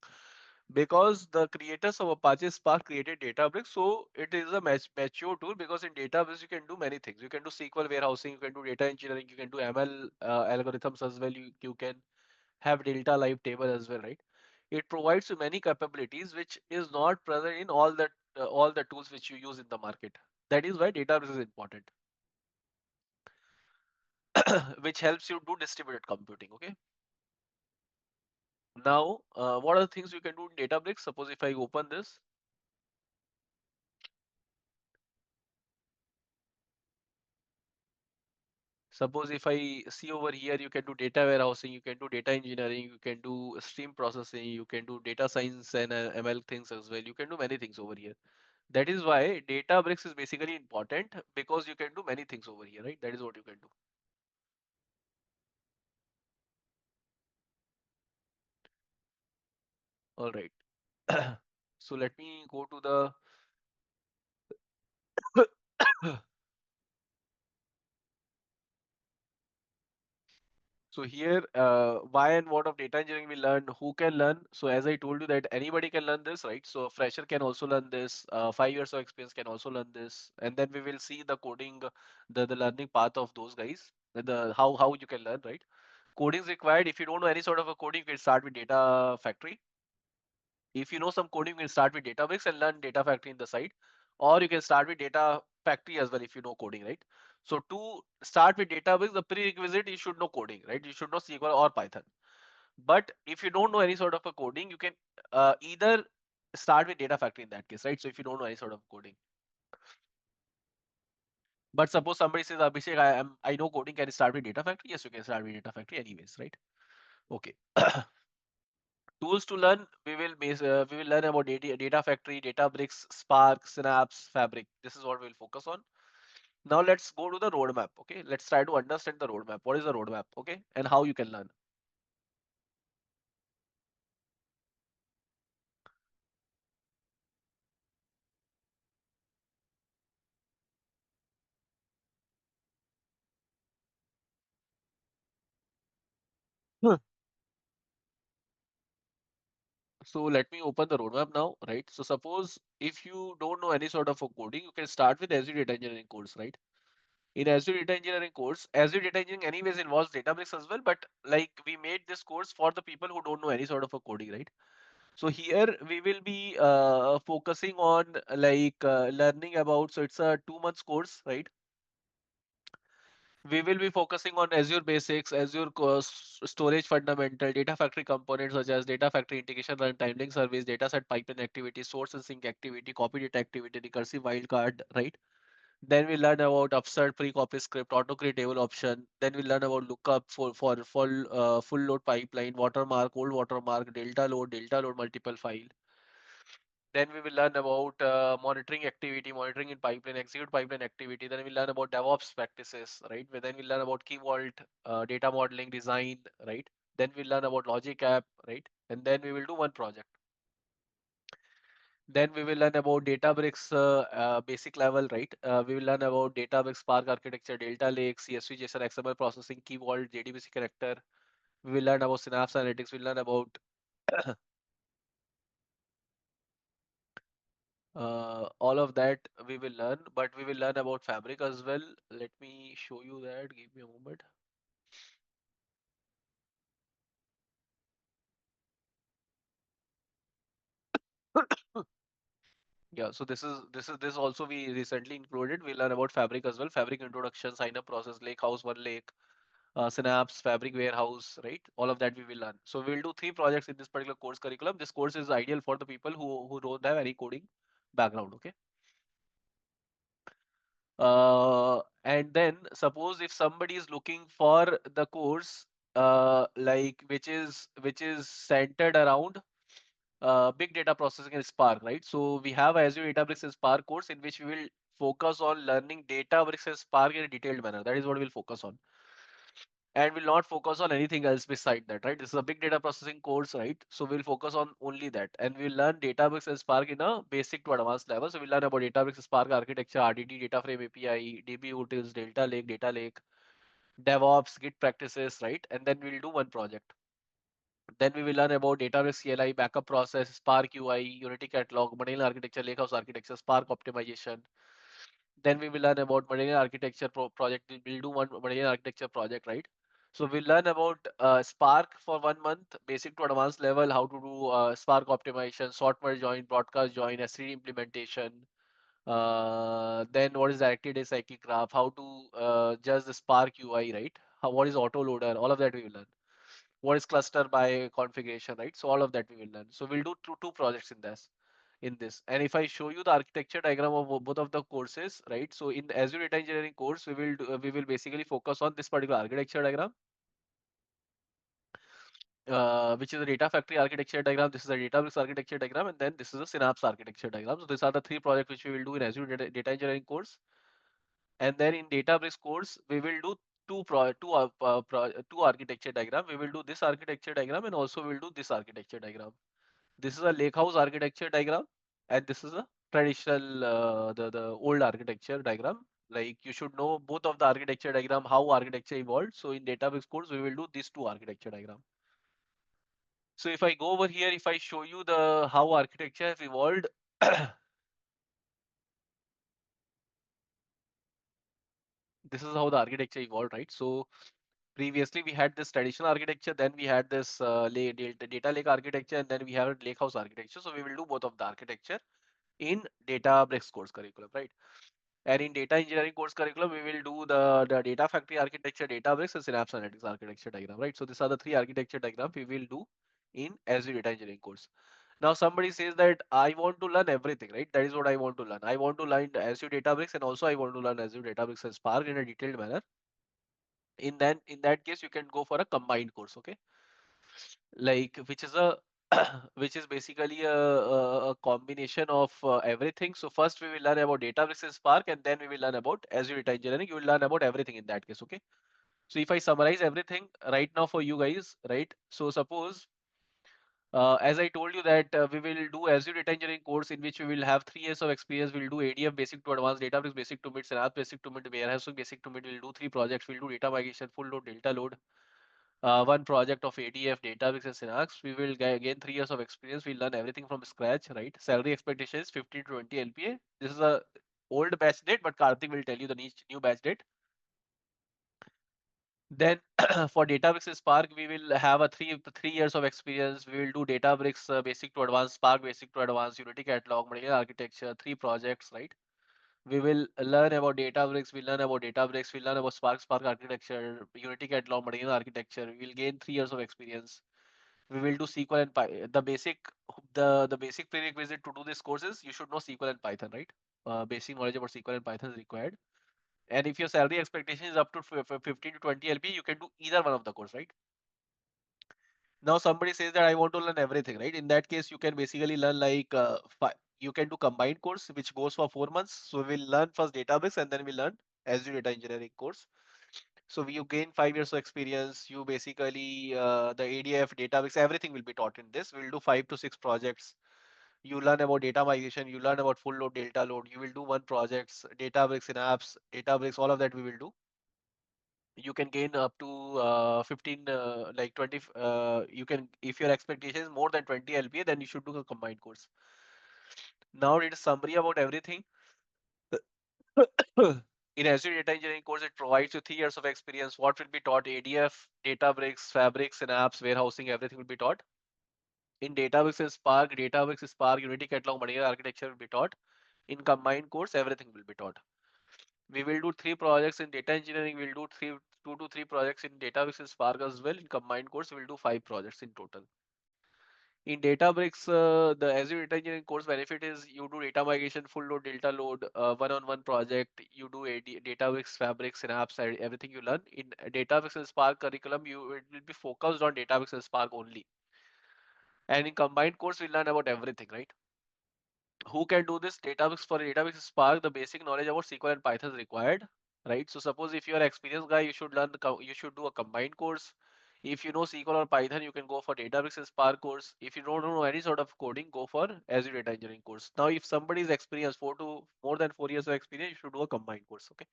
Because the creators of Apache Spark created Databricks, so it is a mature tool because in Databricks you can do many things. You can do SQL warehousing, you can do data engineering, you can do ML algorithms as well. You can have delta live table as well, right? It provides you many capabilities which is not present in all the tools which you use in the market. That is why Databricks is important, which helps you do distributed computing. Okay. Now, what are the things you can do in Databricks? Suppose if I open this, suppose if I see over here, you can do data warehousing, you can do data engineering, you can do stream processing, you can do data science and ML things as well. You can do many things over here. That is why Databricks is basically important because you can do many things over here, right? That is what you can do. All right. So let me go to the so here, why and what of data engineering we learn, who can learn. So as I told you that anybody can learn this, right? So a fresher can also learn this, 5 years of experience can also learn this. And then we will see the coding, the learning path of those guys, the how you can learn, right? Coding is required. If you don't know any sort of a coding, you can start with Data Factory. If you know some coding, you can start with Databricks and learn Data Factory in the side, or you can start with Data Factory as well if you know coding, right? So to start with Databricks, the prerequisite you should know coding, right? You should know SQL or Python. But if you don't know any sort of a coding, you can either start with Data Factory in that case, right? So if you don't know any sort of coding, but suppose somebody says, Abhishek, I know coding, can I start with Data Factory? Yes, you can start with Data Factory anyways, right? Okay. Tools to learn, we will learn about data factory, Databricks, Spark, Synapse, Fabric. This is what we'll focus on. Now let's go to the roadmap. Okay, let's try to understand the roadmap. What is the roadmap? Okay, and how you can learn. Hmm. So let me open the roadmap now, right? So suppose if you don't know any sort of a coding, you can start with Azure Data Engineering course, right? In Azure Data Engineering course, Azure Data Engineering anyways involves Databricks as well, but like we made this course for the people who don't know any sort of a coding, right? So here we will be focusing on learning about, so it's a 2 months course, right? We will be focusing on Azure basics, Azure storage fundamental, data factory components such as data factory integration, runtime, link service, dataset pipeline activity, source and sync activity, copy data activity, recursive wildcard, right? Then we learn about upsert, pre-copy script, auto-create table option. Then we learn about lookup for full load pipeline, watermark, old watermark, delta load multiple file. Then we will learn about monitoring activity, monitoring in pipeline, execute pipeline activity. Then we learn about DevOps practices, right? Then we learn about Key Vault, data modeling design, right? Then we learn about Logic App, right? And then we will do one project. Then we will learn about Databricks basic level, right? We will learn about Databricks Spark architecture, Delta Lake, CSV, JSON, XML processing, Key Vault, JDBC connector. We will learn about Synapse Analytics. We'll learn about All of that we will learn, but we will learn about Fabric as well. Let me show you that. Give me a moment. Yeah, so this also we recently included. We learn about Fabric as well. Fabric introduction, sign up process, lake house, one lake, Synapse, Fabric warehouse, right? All of that we will learn. So we'll do three projects in this particular course curriculum. This course is ideal for the people who don't have any coding background. Okay. And then suppose if somebody is looking for the course like which is centered around big data processing and Spark, right? So we have Azure Databricks and Spark course in which we will focus on learning Databricks and Spark in a detailed manner. That is what we'll focus on. And will not focus on anything else beside that, right? This is a big data processing course, right? So we'll focus on only that, and we'll learn Databricks and Spark in a basic to advanced level. So we'll learn about Databricks, Spark architecture, RDD, data frame API, DB utils, Data Lake, DevOps, Git practices, right? And then we'll do one project. Then we will learn about Databricks CLI, backup process, Spark UI, Unity catalog, Medallion architecture, Lakehouse architecture, Spark optimization. Then we will learn about Medallion architecture project. We'll do one Medallion architecture project, right? So we'll learn about Spark for 1 month, basic to advanced level, how to do Spark optimization, sort merge join, broadcast join, S3 implementation. Then what is directed acyclic graph, how to judge the Spark UI, right? What is autoloader, all of that we will learn. What is cluster by configuration, right? So all of that we will learn. So we'll do two projects in this. And if I show you the architecture diagram of both of the courses, right? So in Azure Data Engineering course, we will basically focus on this particular architecture diagram, which is a data factory architecture diagram. This is a Databricks architecture diagram, and then this is a Synapse architecture diagram. So these are the three projects which we will do in Azure Data Engineering course. And then in Databricks course, we will do two architecture diagram. We will do this architecture diagram, and also we will do this architecture diagram. This is a lakehouse architecture diagram, and this is a traditional the old architecture diagram. Like you should know both of the architecture diagram, how architecture evolved. So in Databricks course, we will do these two architecture diagram. So if I go over here, if I show you the how architecture has evolved, this is how the architecture evolved, right? So previously we had this traditional architecture, then we had this data lake architecture, and then we have lakehouse architecture. So we will do both of the architecture in Databricks course curriculum, right? And in data engineering course curriculum, we will do the data factory architecture, Databricks, and Synapse Analytics architecture diagram, right? So these are the three architecture diagrams we will do in Azure Data Engineering course. Now somebody says that I want to learn everything, right? That is what I want to learn. I want to learn Azure Databricks, and also I want to learn Azure Databricks and Spark in a detailed manner. In that case, you can go for a combined course, okay? Like which is a which is basically a combination of everything. So first we will learn about Databricks and Spark, and then we will learn about Azure Data Engineering. You will learn about everything in that case, okay? So if I summarize everything right now for you guys, right? So suppose as I told you that we will do Azure Data Engineering course in which we will have 3 years of experience. We'll do ADF basic to advanced, Databricks basic to mid, Synapse basic to mid, warehousing basic to mid. We'll do three projects. We'll do data migration, full load, delta load, one project of ADF, Databricks, and Synapse. We will gain 3 years of experience. We'll learn everything from scratch, right? Salary expectation is 15 to 20 LPA. This is a old batch date, but Karthik will tell you the new batch date. Then for Databricks and Spark, we will have a 3 years of experience. We will do Databricks basic to advanced, Spark basic to advanced, Unity catalog, Medallion architecture, three projects, right? We will learn about Databricks. We learn about Databricks. We learn about Spark architecture, Unity catalog, Medallion architecture. We will gain 3 years of experience. We will do SQL and the basic prerequisite to do this course is you should know SQL and Python, right? Basic knowledge about SQL and Python is required. And if your salary expectation is up to 15 to 20 LP, you can do either one of the course, right? Now somebody says that I want to learn everything, right? In that case, you can basically learn like you can do combined course which goes for 4 months. So we'll learn first Databricks and then we learn Azure Data Engineering course. So you gain 5 years of experience. You basically the ADF, Databricks, everything will be taught in this. We'll do 5 to 6 projects. You learn about data migration. You learn about full load, delta load. You will do one projects, Databricks in apps, Databricks, all of that we will do. You can gain up to 15 like 20 you can, if your expectation is more than 20 LPA, then you should do a combined course. Now it is summary about everything. In Azure Data Engineering course, it provides you 3 years of experience. What will be taught? ADF, Databricks, Fabrics, and apps, warehousing, everything will be taught. In Databricks Spark, Unity Catalog, Money Architecture will be taught. In combined course, everything will be taught. We will do 3 projects in data engineering. We'll do 2 to 3 projects in Databricks and Spark as well. In combined course, we'll do 5 projects in total. In Databricks, the Azure Data Engineering course benefit is you do data migration, full load, delta load, one-on-one project. You do Databricks, Fabrics, and apps, and everything you learn. In Databricks and Spark curriculum, it will be focused on Databricks and Spark only. And in combined course, we learn about everything, right? Who can do this? Databricks, for Databricks Spark, the basic knowledge about SQL and Python is required, right? So suppose if you're an experienced guy, you should you should do a combined course. If you know SQL or Python, you can go for Databricks and Spark course. If you don't know any sort of coding, go for Azure Data Engineering course. Now, if somebody is experienced, more than 4 years of experience, you should do a combined course. Okay.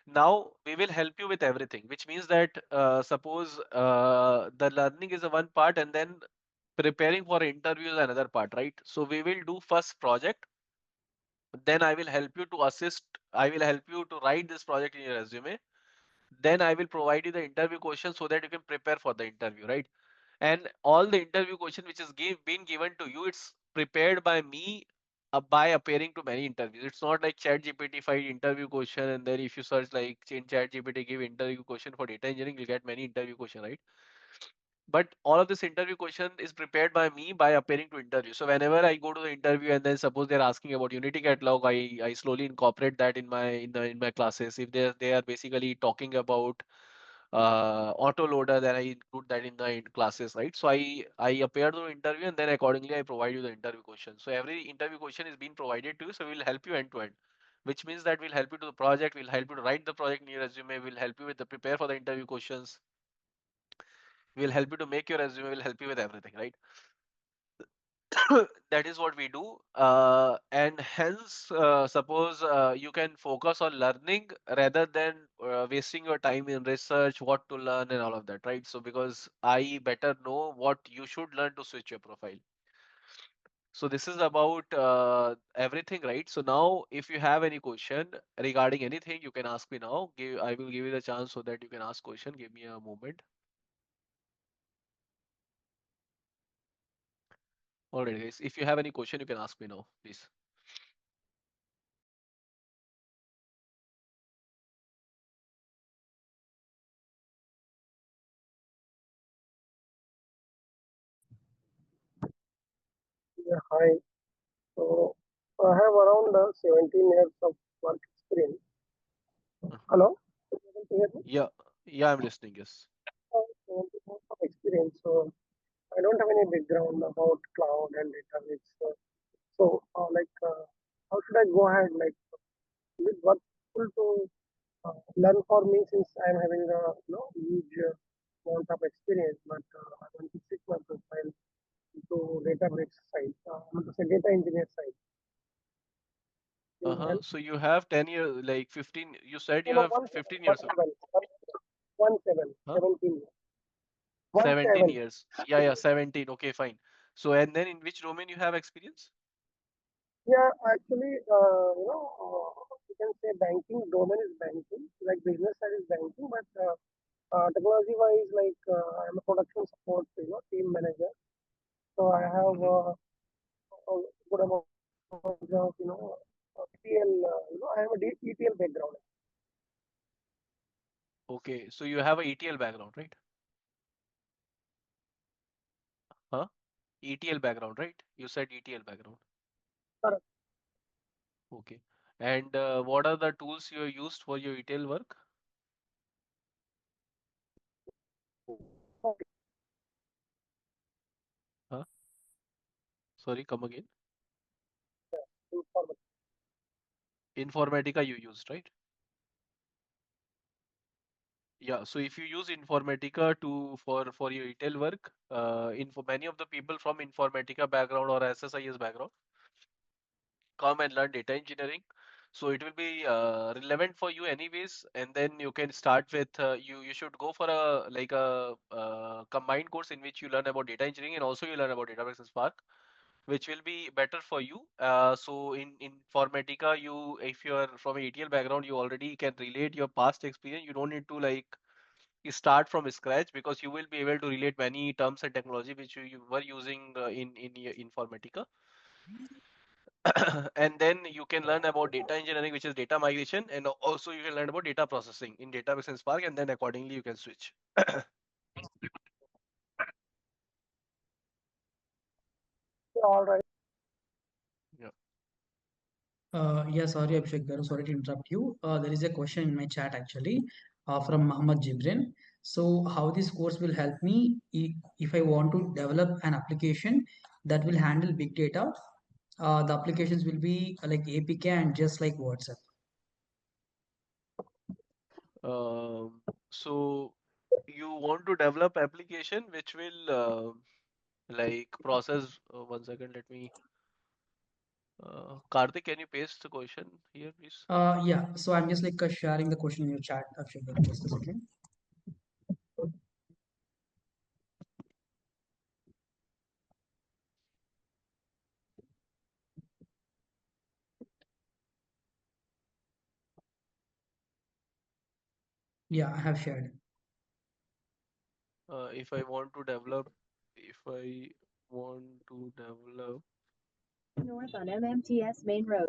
Now we will help you with everything, which means that suppose the learning is a one part, and then preparing for interview is another part, right? So we will do first project, then I will help you to assist. I will help you to write this project in your resume. Then I will provide you the interview question so that you can prepare for the interview, right? And all the interview question which is been given to you, it's prepared by me by appearing to many interviews. It's not like chat gpt find interview question, and then if you search like in chat gpt give interview question for data engineering, you'll get many interview question, right? But all of this interview question is prepared by me by appearing to interview. So whenever I go to the interview and then suppose they're asking about Unity Catalog, I slowly incorporate that in my classes. If they are basically talking about autoloader, then I include that in the classes, right? So I appear to the interview, and then accordingly I provide you the interview question. So every interview question is being provided to you, so we'll help you end to end, which means that we'll help you to the project, we'll help you to write the project in your resume, we'll help you with the prepare for the interview questions, we'll help you to make your resume, we'll help you with everything, right? That is what we do. And hence, suppose you can focus on learning rather than wasting your time in research, what to learn and all of that, right? So because I better know what you should learn to switch your profile. So this is about everything, right? So now if you have any question regarding anything, you can ask me now. I will give you the chance so that you can ask question. Give me a moment. All right, guys. If you have any question, you can ask me now, please. Yeah, hi. So I have around 17 years of work experience. Uh-huh. Hello? Are you able to hear me? Yeah, yeah, I'm listening. Yes. 17 years of experience. So I don't have any background about cloud and database. How should I go ahead? Like, is it worthwhile to learn for me since I'm having a huge amount of experience, but I want to switch my profile to Databricks side. I want to say data engineer side. Can you Uh-huh. help? So you have 10 years, like 15, you said No, you no, have one seven, 15 one years of, seven, one seven, huh? 17. 17 17. years. Yeah, yeah, 17. Okay, fine. So, and then in which domain you have experience? Yeah, actually, you can say banking domain is banking, like business side is banking, but technology wise, I'm a production support, team manager. So I have Mm-hmm. a good amount of, ETL, I have a ETL background. Okay, so you have a ETL background, right? Huh? ETL background, right? You said ETL background. Correct. Okay. And what are the tools you used for your ETL work? Huh? Sorry, come again. Informatica you used, right? Yeah, so if you use Informatica for your retail work, info many of the people from Informatica background or SSIS background come and learn data engineering. So it will be relevant for you anyways, and then you can start with you should go for a combined course in which you learn about data engineering and also you learn about Databricks and Spark. which will be better for you. So in Informatica, you if you're from a ETL background, you already can relate your past experience. You don't need to like you start from scratch because you will be able to relate many terms and technology which you were using in your Informatica. And then you can learn about data engineering, which is data migration, and also you can learn about data processing in Databricks and Spark, and then accordingly you can switch. All right. Yeah. Yeah, sorry, Abhishek garu, sorry to interrupt you. There is a question in my chat actually from Muhammad Jibrin. So, how this course will help me if I want to develop an application that will handle big data? The applications will be like APK and just like WhatsApp. So you want to develop application which will like process. 1 second, let me. Karthik, can you paste the question here, please? Yeah, so I'm just like sharing the question in your chat, Abhishek garu, just a second. Yeah, I have shared. If I want to develop, if I want to develop North on MMTS Main Road.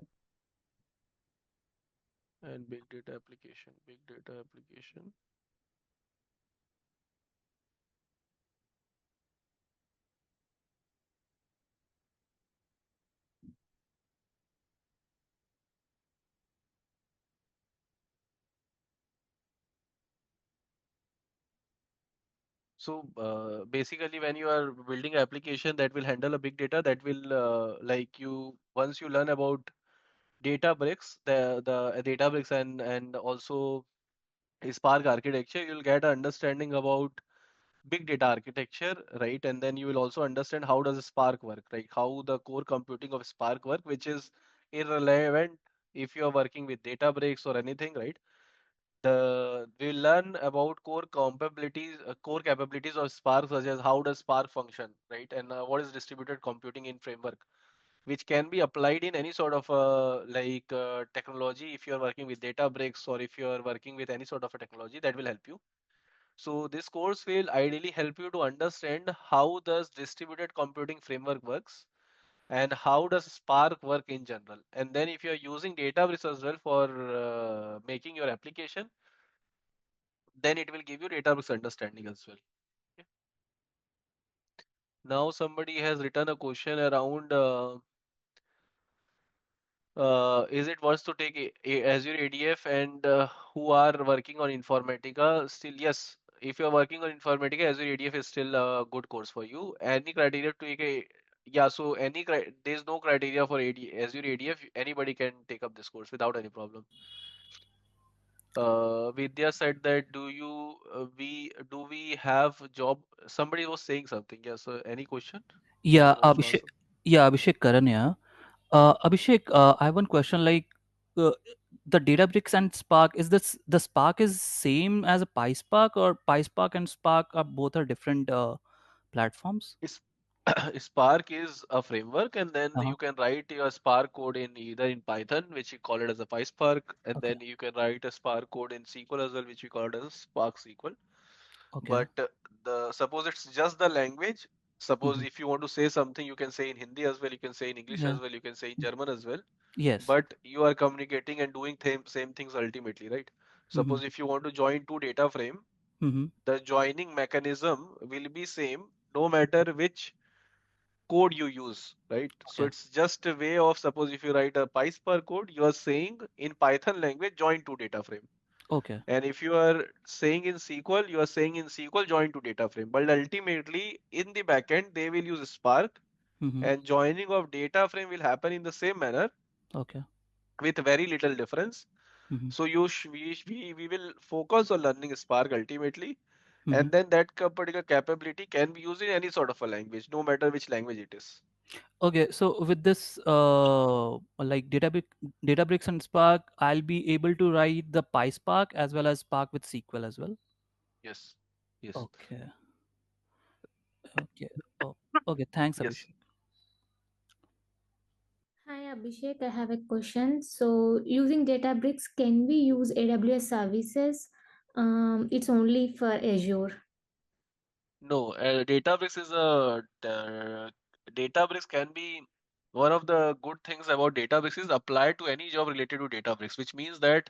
and big data application. So basically, when you are building an application that will handle a big data, that will like you once you learn about Databricks, the Databricks and also Spark architecture, you'll get an understanding about big data architecture, right? And then you will also understand how does Spark work, right? How the core computing of Spark work, which is irrelevant if you are working with Databricks or anything, right? We learn about core capabilities of Spark, such as how does Spark function, right? And what is distributed computing in framework, which can be applied in any sort of technology. If you are working with Databricks or if you are working with any sort of a technology, that will help you. So this course will ideally help you to understand how does distributed computing framework works and how does Spark work in general. And then if you are using Databricks as well for making your application, then it will give you Databricks understanding as well. Okay. Now somebody has written a question around is it worth to take Azure ADF and who are working on Informatica? Still, yes. If you're working on Informatica, Azure ADF is still a good course for you. Any criteria to take a yeah, so there's no criteria for Azure ADF. Anybody can take up this course without any problem. Vidya said that do we have job? Somebody was saying something. Yeah. So any question? Yeah, Somebody wants to Abhishek. answer. Yeah, Abhishek Karan. Yeah. Abhishek, I have one question. Like, uh, the Databricks and Spark, is this the Spark is same as a PySpark, or PySpark and Spark are both are different platforms? Is Spark is a framework, and then Uh-huh. you can write your Spark code in either in Python, which you call it as a PySpark, and Okay. then you can write a Spark code in SQL as well, which we call it as a Spark SQL. Okay. But the suppose it's just the language. Suppose Hmm. if you want to say something, you can say in Hindi as well, you can say in English Yeah. as well, you can say in German as well. Yes. But you are communicating and doing same things ultimately, right? Mm-hmm. Suppose if you want to join two data frame, Mm-hmm. the joining mechanism will be same no matter which code you use, right? So Okay. it's just a way of suppose if you write a PySpark code, you are saying in Python language join to data frame. Okay. And if you are saying in SQL, you are saying in SQL join to data frame. But ultimately in the backend, they will use Spark Mm-hmm. and joining of data frame will happen in the same manner Okay. with very little difference. Mm-hmm. So we will focus on learning Spark ultimately. Mm-hmm. And then that particular capability can be used in any sort of a language, no matter which language it is. Okay. So with this, like Databricks and Spark, I'll be able to write the PySpark as well as Spark with SQL as well. Yes. Yes. Okay. Okay. Oh, okay. Thanks, Yes. Abhishek. Abhishek, I have a question. So, using Databricks, can we use AWS services? It's only for Azure. No, Databricks is Databricks can be one of the good things about Databricks is applied to any job related to Databricks, which means that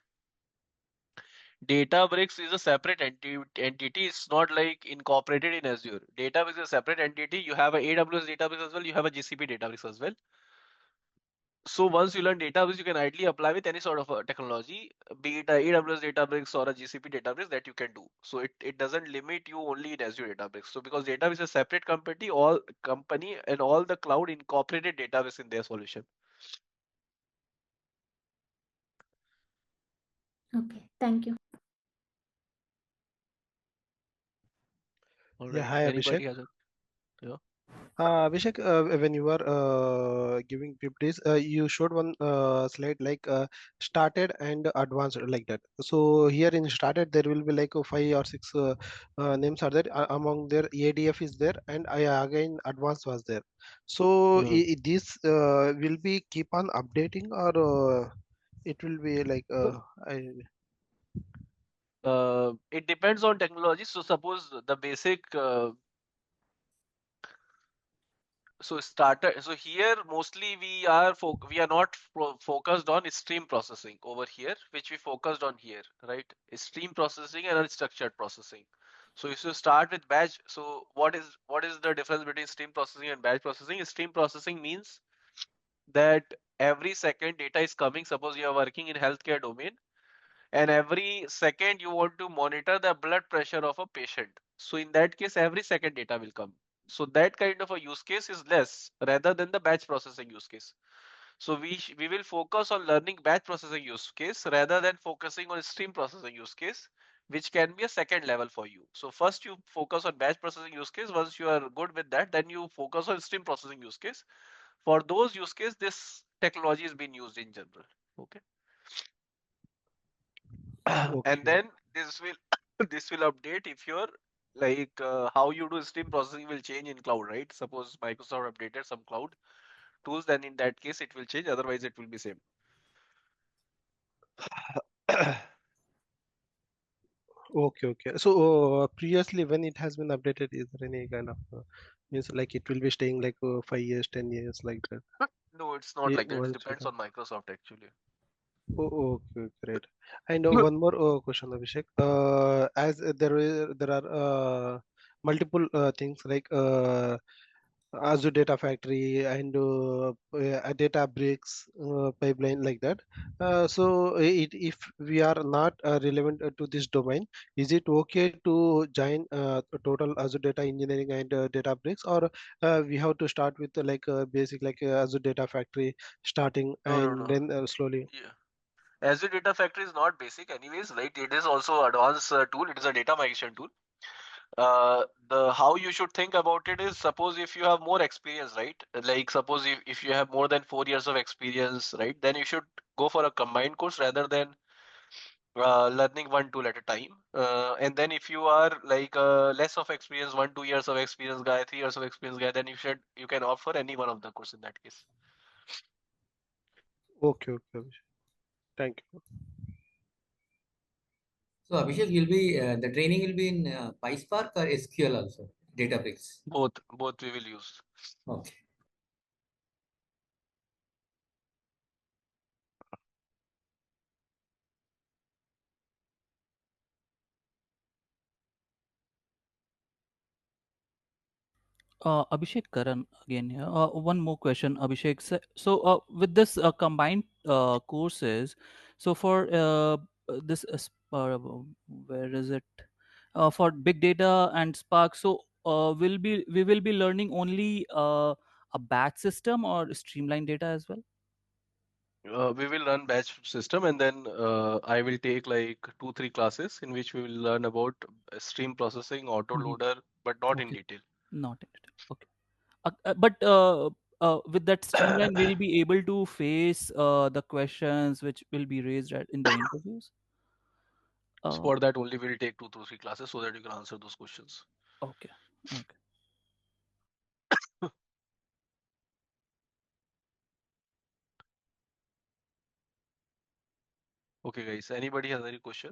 Databricks is a separate entity. It's not like incorporated in Azure. Databricks is a separate entity. You have a AWS Databricks as well. You have a GCP Databricks as well. So once you learn Databricks, you can ideally apply with any sort of a technology, be it a AWS Databricks or a GCP Databricks that you can do. So it doesn't limit you only in Azure Databricks. So because Databricks is a separate company and all the cloud incorporated Databricks in their solution. Okay, thank you. All Yeah, right. hi Abhishek. Anybody has a yeah. Abhishek, when you were giving PPTs, you showed one slide like started and advanced like that. So here in started, there will be like 5 or 6 names are there. Among their ADF is there, and I again advanced was there. So this will be keep on updating, or it will be like I, It depends on technology. So suppose the basic so here mostly we are not focused on stream processing over here, which we focused on here, right? Stream processing and unstructured processing. So if you start with batch, so what is the difference between stream processing and batch processing? Stream processing means that every second data is coming. Suppose you are working in healthcare domain, and every second you want to monitor the blood pressure of a patient. So in that case, every second data will come. So that kind of a use case is less rather than the batch processing use case. So we will focus on learning batch processing use case rather than focusing on stream processing use case, which can be a second level for you. So first you focus on batch processing use case. Once you are good with that, then you focus on stream processing use case. For those use case, this technology is being used in general. Okay. And okay. then this will this will update if you're like how you do stream processing will change in cloud, right? Suppose Microsoft updated some cloud tools, then in that case it will change, otherwise it will be same. Okay, okay. So previously, when it has been updated, is there any kind of means like it will be staying like 5 years, 10 years like that? No, it's not like that. It Once it depends on Microsoft actually. okay, great. And one more question, Abhishek. As there are multiple things like Azure Data Factory and Data Bricks pipeline like that. If we are not relevant to this domain, is it okay to join total Azure Data Engineering and Data Bricks, or we have to start with like basic like Azure Data Factory starting No, no, and no. then slowly? Yeah. Azure Data Factory is not basic anyways, right? It is also advanced tool. It is a data migration tool. The how you should think about it is, suppose if you have more experience, right? Like suppose if you have more than 4 years of experience, right? Then you should go for a combined course rather than learning one tool at a time. And then if you are like less of experience, 1 2 years of experience guy, 3 years of experience guy, then you can opt for any one of the course in that case. Okay, okay, Abhishek. Thank you. So Abhishek will be the training will be in PySpark or SQL also, Databricks. Both we will use. Okay. Abhishek Karan again here. One more question, Abhishek. With this combined courses, so for this, where is it? For big data and Spark, so we will be learning only a batch system or streamlined data as well? We will run batch system, and then I will take like 2 3 classes in which we will learn about stream processing, Mhm. autoloader, but not in Okay, detail. not in detail. Okay. But with that streamline, we'll be able to face the questions which will be raised in the interviews. So Uh, for that only we'll take 2 to 3 classes so that you can answer those questions. okay, okay. Okay, guys. Anybody has any question?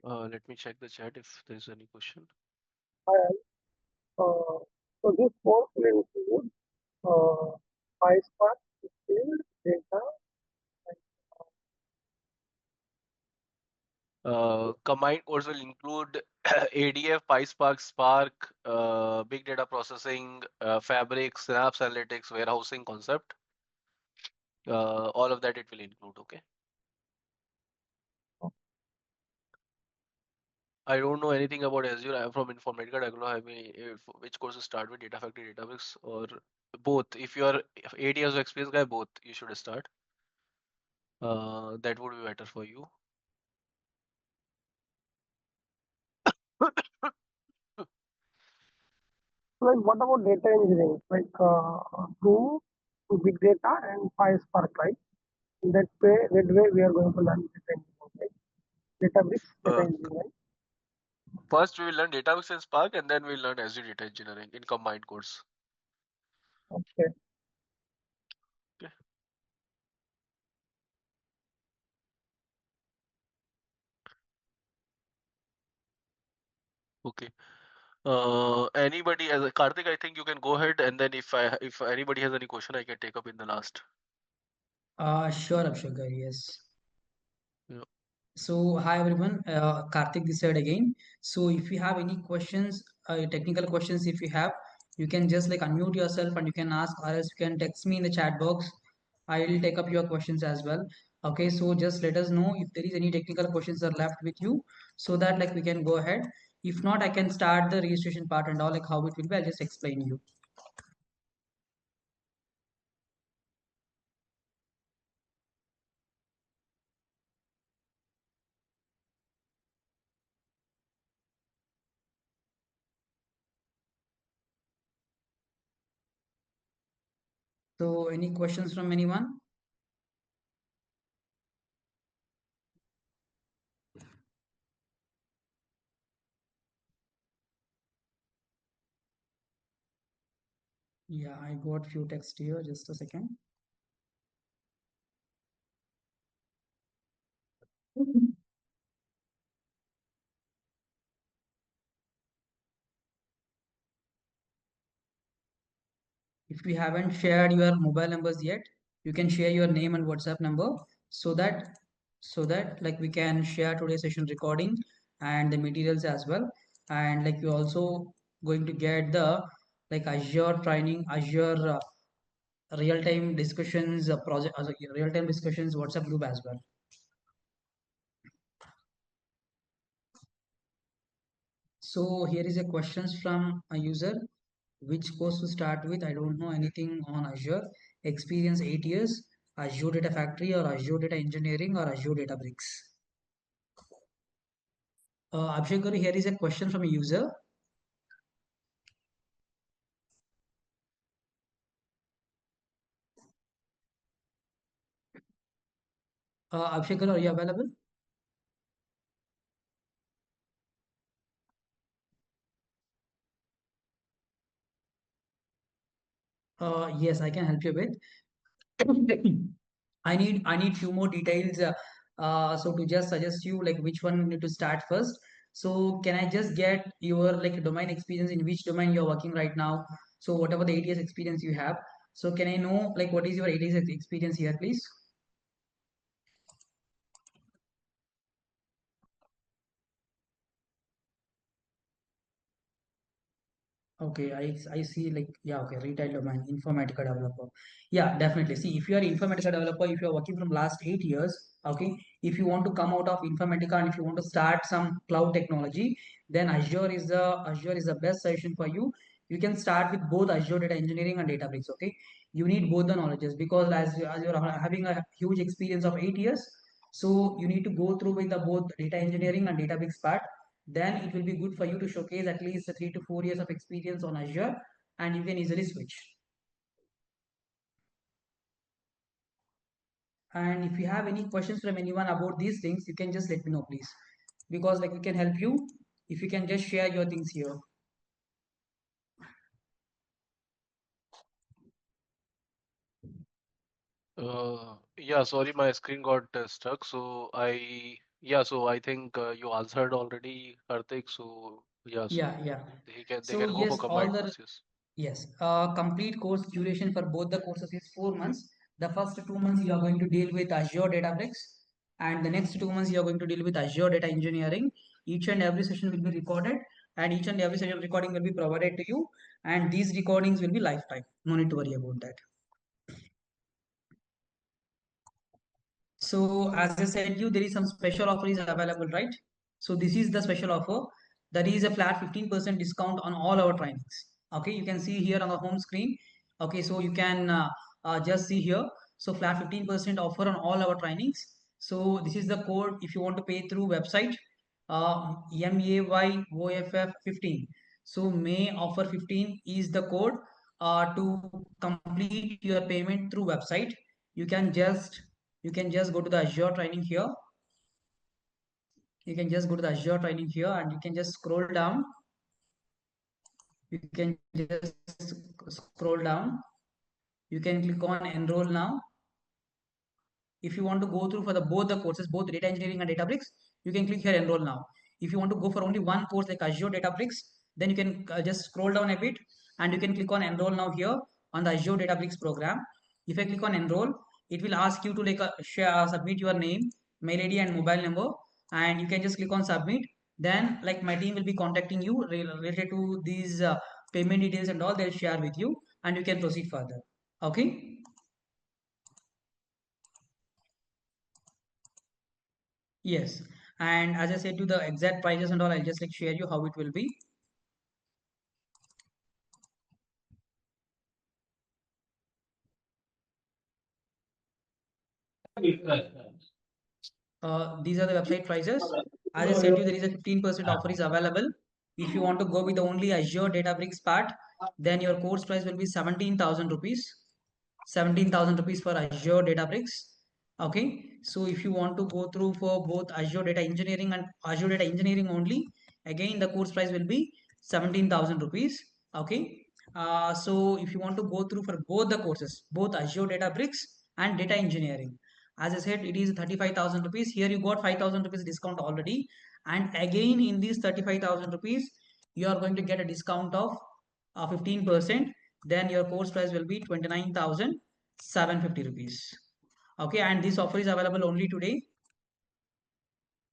Let me check the chat if there's any question. So this course will include PySpark, field data, Combined course will include ADF, PySpark, Spark, big data processing, Fabric, Synapse Analytics, warehousing concept. All of that it will include. Okay. I don't know anything about Azure. I'm from Informatica. I don't know which courses start with Data Factory, Databricks, or both. If you are 8 years of experience guy, both you should start. That would be better for you. like what about data engineering? Like through big data and PySpark, right? In that way we are going to learn data engineering, right? Databricks, data Uh, engineering. First, we will learn Databricks and Spark, and then we'll learn Azure Data Engineering in combined course. Okay. Okay. Okay. Anybody as a Karthik, I think you can go ahead, and then if anybody has any question, I can take up in the last. Sure, Abhishek, yes. Yeah. So, hi everyone, Karthik this side again. So, if you have any questions, technical questions, if you have, you can just like unmute yourself and you can ask, or else you can text me in the chat box. I will take up your questions as well. Okay, so just let us know if there is any technical questions are left with you, so that like we can go ahead. If not, I can start the registration part and all like how it will be. I'll just explain you. So, any questions from anyone? Yeah, I got few text here. Just a second. If you haven't shared your mobile numbers yet, you can share your name and WhatsApp number so that like we can share today's session recording and the materials as well. And like you're also going to get the like Azure training, Azure real-time discussions project, real-time discussions WhatsApp group as well. So here is a questions from a user. Which course to start with? I don't know anything on Azure. Experience 8 years. Azure Data Factory or Azure Data Engineering or Azure Data Bricks. Abhishek Garu, here is a question from a user. Abhishek Garu, are you available? Yes, I can help you with. I need few more details. So to just suggest you like which one you need to start first. So can I just get your like domain experience in which domain you're working right now? So whatever the 8 years experience you have. So can I know like what is your 8 years experience here, please? Okay, I see like yeah, okay, retail domain, Informatica developer. Yeah, definitely. See, if you are Informatica developer, if you are working from last 8 years, okay, if you want to come out of Informatica and if you want to start some cloud technology, then Azure is the best solution for you. You can start with both Azure Data Engineering and Databricks. Okay, you need both the knowledges because as you're having a huge experience of 8 years, so you need to go through with the both data engineering and Databricks part, then it will be good for you to showcase at least 3 to 4 years of experience on Azure and you can easily switch. And if you have any questions from anyone about these things, you can just let me know, please, because like we can help you if you can just share your things here. Yeah, sorry, my screen got stuck. So I think you answered already, Karthik. So yeah, Yeah, so yeah. they So can go for yes, all combined the course. Yes. yes, complete course duration for both the courses is 4 months. The first 2 months you are going to deal with Azure Databricks, and the next 2 months you are going to deal with Azure Data Engineering. Each and every session will be recorded, and each and every session recording will be provided to you. And these recordings will be lifetime. No need to worry about that. So as I said you, there is some special offer is available, right? So this is the special offer. That is a flat 15% discount on all our trainings. Okay, you can see here on the home screen. Okay, so you can just see here. So flat 15% offer on all our trainings. So this is the code if you want to pay through website. MAYOFF 15. So May offer 15 is the code to complete your payment through website. You can just go to the Azure training here. You can just go to the Azure training here and you can just scroll down. You can just scroll down. You can click on enroll now. If you want to go through for the both the courses, both data engineering and Databricks, you can click here enroll now. If you want to go for only one course like Azure Databricks, then you can just scroll down a bit and you can click on enroll now here on the Azure Databricks program. If I click on enroll, it will ask you to like submit your name, mail ID and mobile number, and you can just click on submit. Then like my team will be contacting you related to these payment details and all, they'll share with you and you can proceed further. Okay. Yes, and as I said to the exact prices and all, I'll just like share you how it will be. These are the website prices. As I said to you, there is a 15% offer is available. If you want to go with the only Azure Databricks part, then your course price will be 17,000 rupees. 17,000 rupees for Azure Databricks. Okay, so if you want to go through for both Azure Data Engineering and Azure Data Engineering only, again the course price will be 17,000 rupees. Okay, so if you want to go through for both the courses, both Azure Databricks and Data Engineering, as I said, it is 35,000 rupees. Here you got 5,000 rupees discount already, and again in these 35,000 rupees, you are going to get a discount of 15%. Then your course price will be 29,750 rupees. Okay, and this offer is available only today.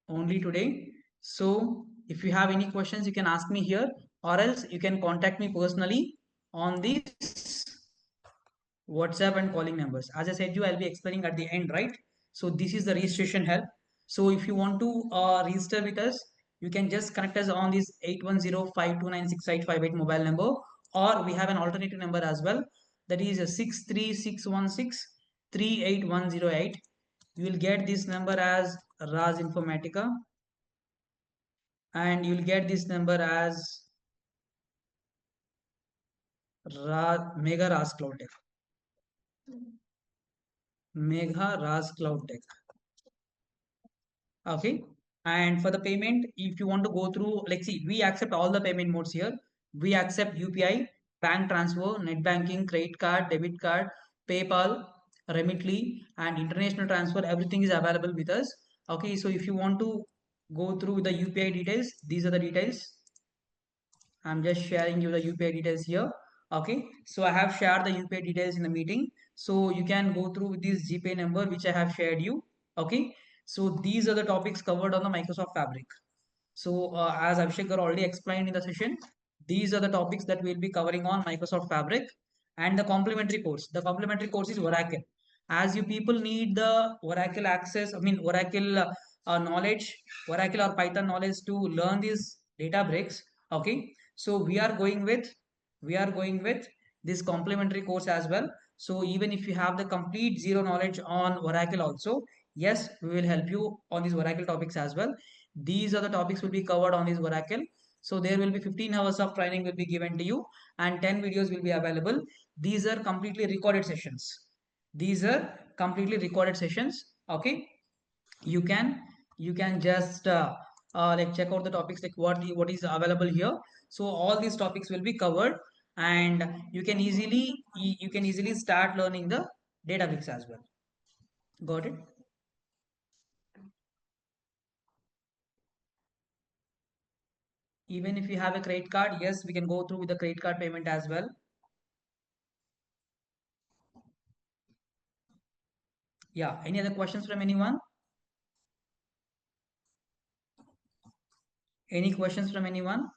Only today. So if you have any questions, you can ask me here, or else you can contact me personally on this WhatsApp and calling numbers. As I said you, I'll be explaining at the end, right? So this is the registration help. So if you want to register with us, you can just connect us on this 810-529-6858 mobile number, or we have an alternative number as well. That is a 63616 38108. You will get this number as Raj Informatica, and you will get this number as Mega Raj Cloud Tech. Mega Raj Cloud Tech. Okay, and for the payment, if you want to go through, like, see, we accept all the payment modes here. We accept UPI, bank transfer, net banking, credit card, debit card, PayPal, Remitly, and international transfer. Everything is available with us. Okay, so if you want to go through the UPI details, these are the details. I'm just sharing you the UPI details here. Okay, so I have shared the UPI details in the meeting. So you can go through with this GPay number which I have shared you. Okay, so these are the topics covered on the Microsoft Fabric. So as Abhishek already explained in the session, these are the topics that we'll be covering on Microsoft Fabric and the complementary course. The complementary course is Oracle. As you people need the Oracle access, I mean Oracle knowledge, Oracle or Python knowledge to learn these Databricks. Okay, so we are going with this complementary course as well. So even if you have the complete zero knowledge on Oracle also, yes, we will help you on these Oracle topics as well. These are the topics will be covered on this Oracle. So there will be 15 hours of training will be given to you and 10 videos will be available. These are completely recorded sessions. These are completely recorded sessions. Okay, you can just like check out the topics like what is available here. So all these topics will be covered, and you can easily start learning the Databricks as well. Got it? Even if you have a credit card, yes, we can go through with the credit card payment as well. Yeah, any other questions from anyone? Any questions from anyone?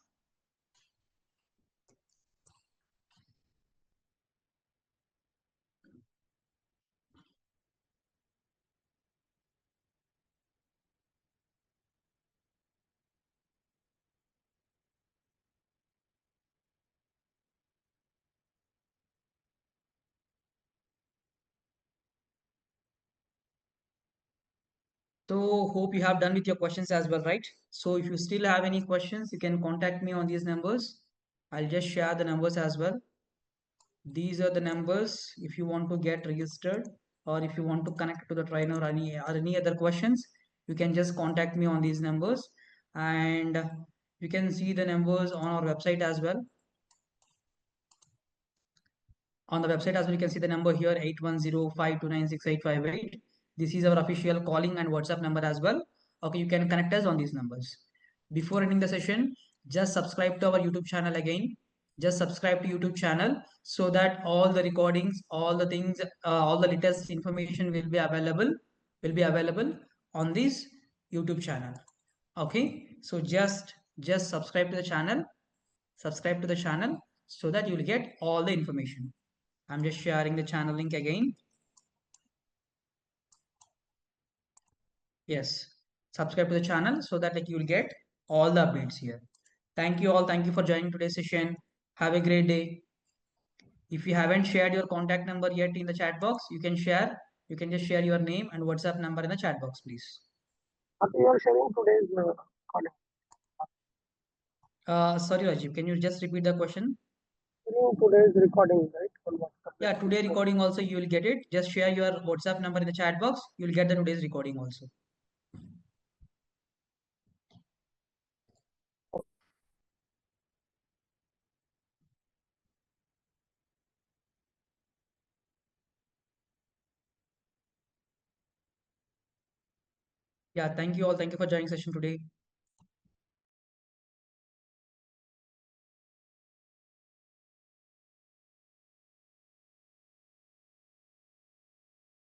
So hope you have done with your questions as well, right? So if you still have any questions, you can contact me on these numbers. I'll just share the numbers as well. These are the numbers if you want to get registered, or if you want to connect to the trainer or any other questions, you can just contact me on these numbers. And you can see the numbers on our website as well. On the website as well, you can see the number here, 8105296858. This is our official calling and WhatsApp number as well. Okay, you can connect us on these numbers. Before ending the session, just subscribe to our YouTube channel again. Just subscribe to YouTube channel so that all the recordings, all the things, all the latest information will be available on this YouTube channel. Okay, so just subscribe to the channel, so that you will get all the information. I'm just sharing the channel link again. Yes, subscribe to the channel so that like you will get all the updates here. Thank you all. Thank you for joining today's session. Have a great day. If you haven't shared your contact number yet in the chat box, you can share. You can just share your name and WhatsApp number in the chat box, please. But you are sharing today's content. Sorry, Rajiv, can you just repeat the question? Sharing today's recording, right? On WhatsApp. Yeah, today recording also you will get it. Just share your WhatsApp number in the chat box. You will get the today's recording also. Yeah, thank you all. Thank you for joining session today.